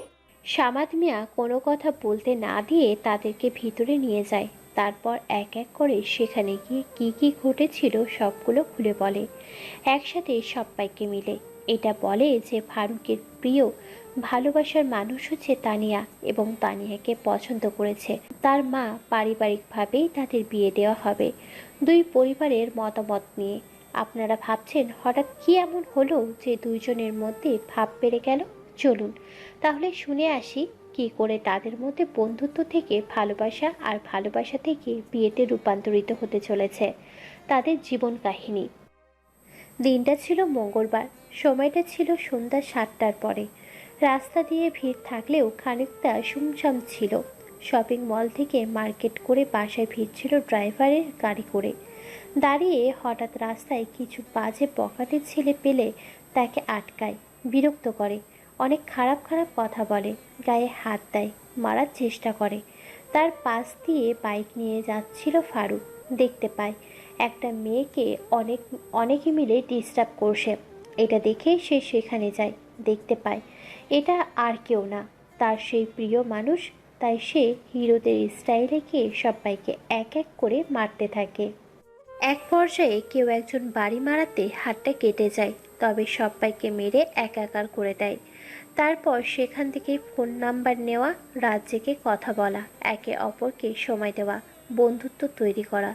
সামাদ মিয়া কোনো কথা বলতে না দিয়ে তাদেরকে ভিতরে নিয়ে যায়। তারপর এক এক করে সেখানে গিয়ে কী কী ঘটেছিল সবগুলো খুলে বলে, একসাথে সবাইকে মিলে। এটা বলে যে ফারুকের প্রিয় ভালোবাসার মানুষ হচ্ছে তানিয়া, এবং তানিয়াকে পছন্দ করেছে তার মা। পারিবারিকভাবেই তাদের বিয়ে দেওয়া হবে দুই পরিবারের মতামত নিয়ে। আপনারা ভাবছেন হঠাৎ কী এমন হলো যে দুইজনের মধ্যে ভাব বেড়ে গেল? চলুন তাহলে শুনে আসি কী করে তাদের মধ্যে বন্ধুত্ব থেকে ভালোবাসা, আর ভালোবাসা থেকে বিয়েতে রূপান্তরিত হতে চলেছে তাদের জীবন কাহিনী। দিনটা ছিল মঙ্গলবার, সময়টা ছিল সন্ধ্যা 7টার পরে। রাস্তা দিয়ে ভিড় থাকলেও খানিকটা সুমসাম ছিল। শপিং মল থেকে মার্কেট করে বাসায় ফিরছিল ড্রাইভারের গাড়ি করে। দাঁড়িয়ে হঠাৎ রাস্তায় কিছু বাজে বখাটে ছেলে পেলে তাকে আটকায়, বিরক্ত করে, অনেক খারাপ খারাপ কথা বলে, গায়ে হাত দেয়, মারার চেষ্টা করে। তার পাশ দিয়ে বাইক নিয়ে যাচ্ছিল ফারুক, দেখতে পায় একটা মেয়েকে অনেকে মিলে ডিস্টার্ব করছে। এটা দেখে সে সেখানে যায়, দেখতে পায় এটা আর কেউ না, তার সেই প্রিয় মানুষ। তাই সে হিরোদের স্টাইলে গিয়ে সবাইকে এক এক করে মারতে থাকে। এক পর্যায়ে কেউ একজন বাড়ি মারাতে হাতটা কেটে যায়, তবে সবাইকে মেরে একাকার করে দেয়। তারপর সেখান থেকে ফোন নাম্বার নেওয়া, রাত জেগে কথা বলা, একে অপরকে সময় দেওয়া, বন্ধুত্ব তৈরি করা,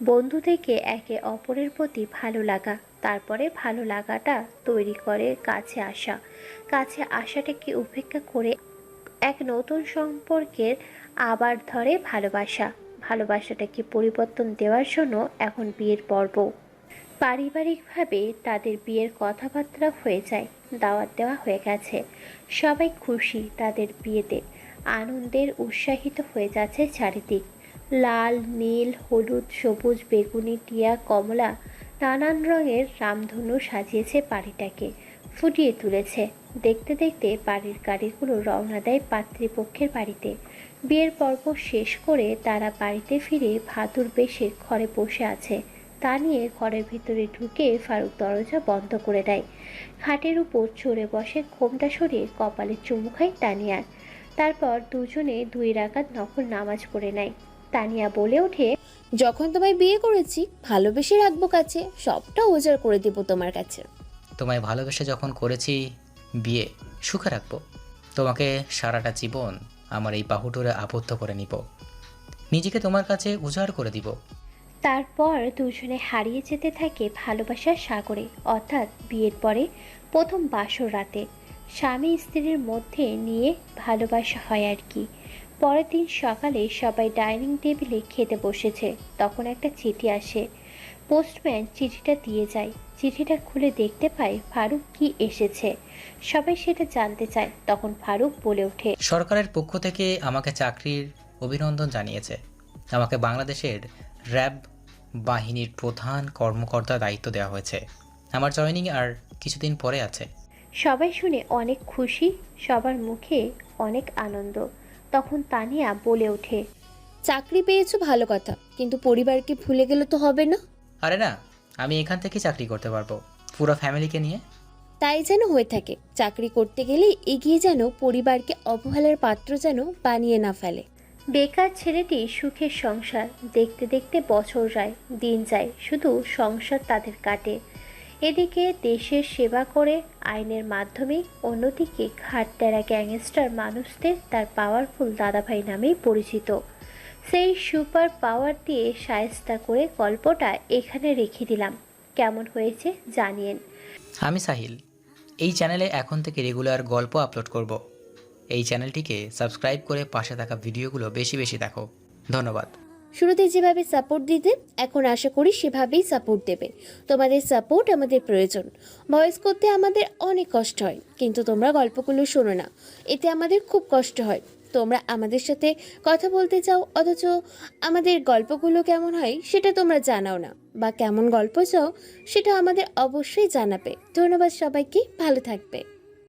বন্ধু থেকে একে অপরের প্রতি ভালো লাগা, তারপরে ভালো লাগাটা তৈরি করে কাছে আসাটাকে উপেক্ষা করে এক নতুন সম্পর্কের আবার ধরে ভালোবাসাটাকে পরিবর্তন দেওয়ার জন্য এখন বিয়ের পর্ব। পারিবারিকভাবে তাদের বিয়ের কথাবার্তা হয়ে যায়, দাওয়াত দেওয়া হয়ে গেছে, সবাই খুশি তাদের বিয়েতে। আনন্দের উৎসাহিত হয়ে যাচ্ছে চারিদিক। লাল, নীল, হলুদ, সবুজ, বেগুনি, টিয়া, কমলা, নানান রঙের রামধনু সাজিয়েছে বাড়িটাকে, ফুটিয়ে তুলেছে। দেখতে দেখতে বাড়ির গাড়িগুলো রওনা দেয় পাত্রীপক্ষের বাড়িতে। বিয়ের পর্ব শেষ করে তারা বাড়িতে ফিরে ভাদুর বেশে ঘরে বসে আছে। তা নিয়ে ঘরের ভিতরে ঢুকে ফারুক দরজা বন্ধ করে দেয়। খাটের উপর চড়ে বসে, ঘোমটা সরিয়ে কপালে চুমু খায় তানিয়ার। তারপর দুজনে 2 রাকাত নফল নামাজ পড়ে নেয়। তানিয়া বলে ওঠে, যখন তোমায় বিয়ে করেছি ভালোবেসে রাখবো কাছে, সবটা উজাড় করে দেব তোমার কাছে। তোমায় ভালোবেসে যখন করেছি বিয়ে, সুখে রাখবো। তোমাকে সারাটা জীবন আমার এই বাহুডোরে আবদ্ধ করে নিব। নিজেকে তোমার কাছে উজাড় করে দিব। তারপর দুজনে হারিয়ে যেতে থাকে ভালোবাসার সাগরে, অর্থাৎ বিয়ের পরে প্রথম বাসর রাতে স্বামী স্ত্রীর মধ্যে নিয়ে ভালোবাসা হয় আর কি। পরের দিন সকালে সবাই ডাইনিং টেবিলে খেতে বসেছে, তখন একটা চিঠি আসে। পোস্টম্যান চিঠিটা দিয়ে যায়। চিঠিটা খুলে দেখতে পায় ফারুক কি এসেছে। সবাই সেটা জানতে চায়, তখন ফারুক বলে ওঠে, সরকারের পক্ষ থেকে আমাকে চাকরির অভিনন্দন জানিয়েছে। আমাকে বাংলাদেশের র্যাব বাহিনীর প্রধান কর্মকর্তার দায়িত্ব দেওয়া হয়েছে। আমার জয়েনিং আর কিছুদিন পরে আছে। সবাই শুনে অনেক খুশি, সবার মুখে অনেক আনন্দ। তখন তানিয়া বলে ওঠে, চাকরি পেয়েছো ভালো কথা, কিন্তু পরিবারকে ভুলে গেলে তো হবে না। আরে না, আমি এখান থেকে চাকরি করতে পারবো পুরো ফ্যামিলিকে নিয়ে। তাই যেন হয়ে থাকে, চাকরি করতে গেলে এগিয়ে যেন পরিবারকে অবহেলার পাত্র যেন বানিয়ে না ফেলে। বেকার ছেলেটি সুখের সংসার দেখতে দেখতে বছর যায়, দিন যায়, শুধু সংসার তাদের কাটে। এদিকে দেশের সেবা করে আইনের মাধ্যমে, অন্যদিকে ঘাটতেরা গ্যাংস্টার মানুষদের তার পাওয়ারফুল দাদাভাই নামেই পরিচিত। সেই সুপার পাওয়ার দিয়ে শায়েস্তা করে গল্পটা এখানে রেখে দিলাম। কেমন হয়েছে জানিয়েন। আমি সাহিল। এই চ্যানেলে এখন থেকে রেগুলার গল্প আপলোড করব। এই চ্যানেলটিকে সাবস্ক্রাইব করে পাশে থাকা ভিডিওগুলো বেশি বেশি দেখো। ধন্যবাদ। শুরুতে যেভাবে সাপোর্ট দিতে, এখন আশা করি সেভাবেই সাপোর্ট দেবে। তোমাদের সাপোর্ট আমাদের প্রয়োজন। ভয়েস করতে আমাদের অনেক কষ্ট হয়, কিন্তু তোমরা গল্পগুলো শোনো না, এতে আমাদের খুব কষ্ট হয়। তোমরা আমাদের সাথে কথা বলতে চাও, অথচ আমাদের গল্পগুলো কেমন হয় সেটা তোমরা জানাও না, বা কেমন গল্প চাও সেটা আমাদের অবশ্যই জানাবে। ধন্যবাদ সবাইকে, ভালো থাকবে।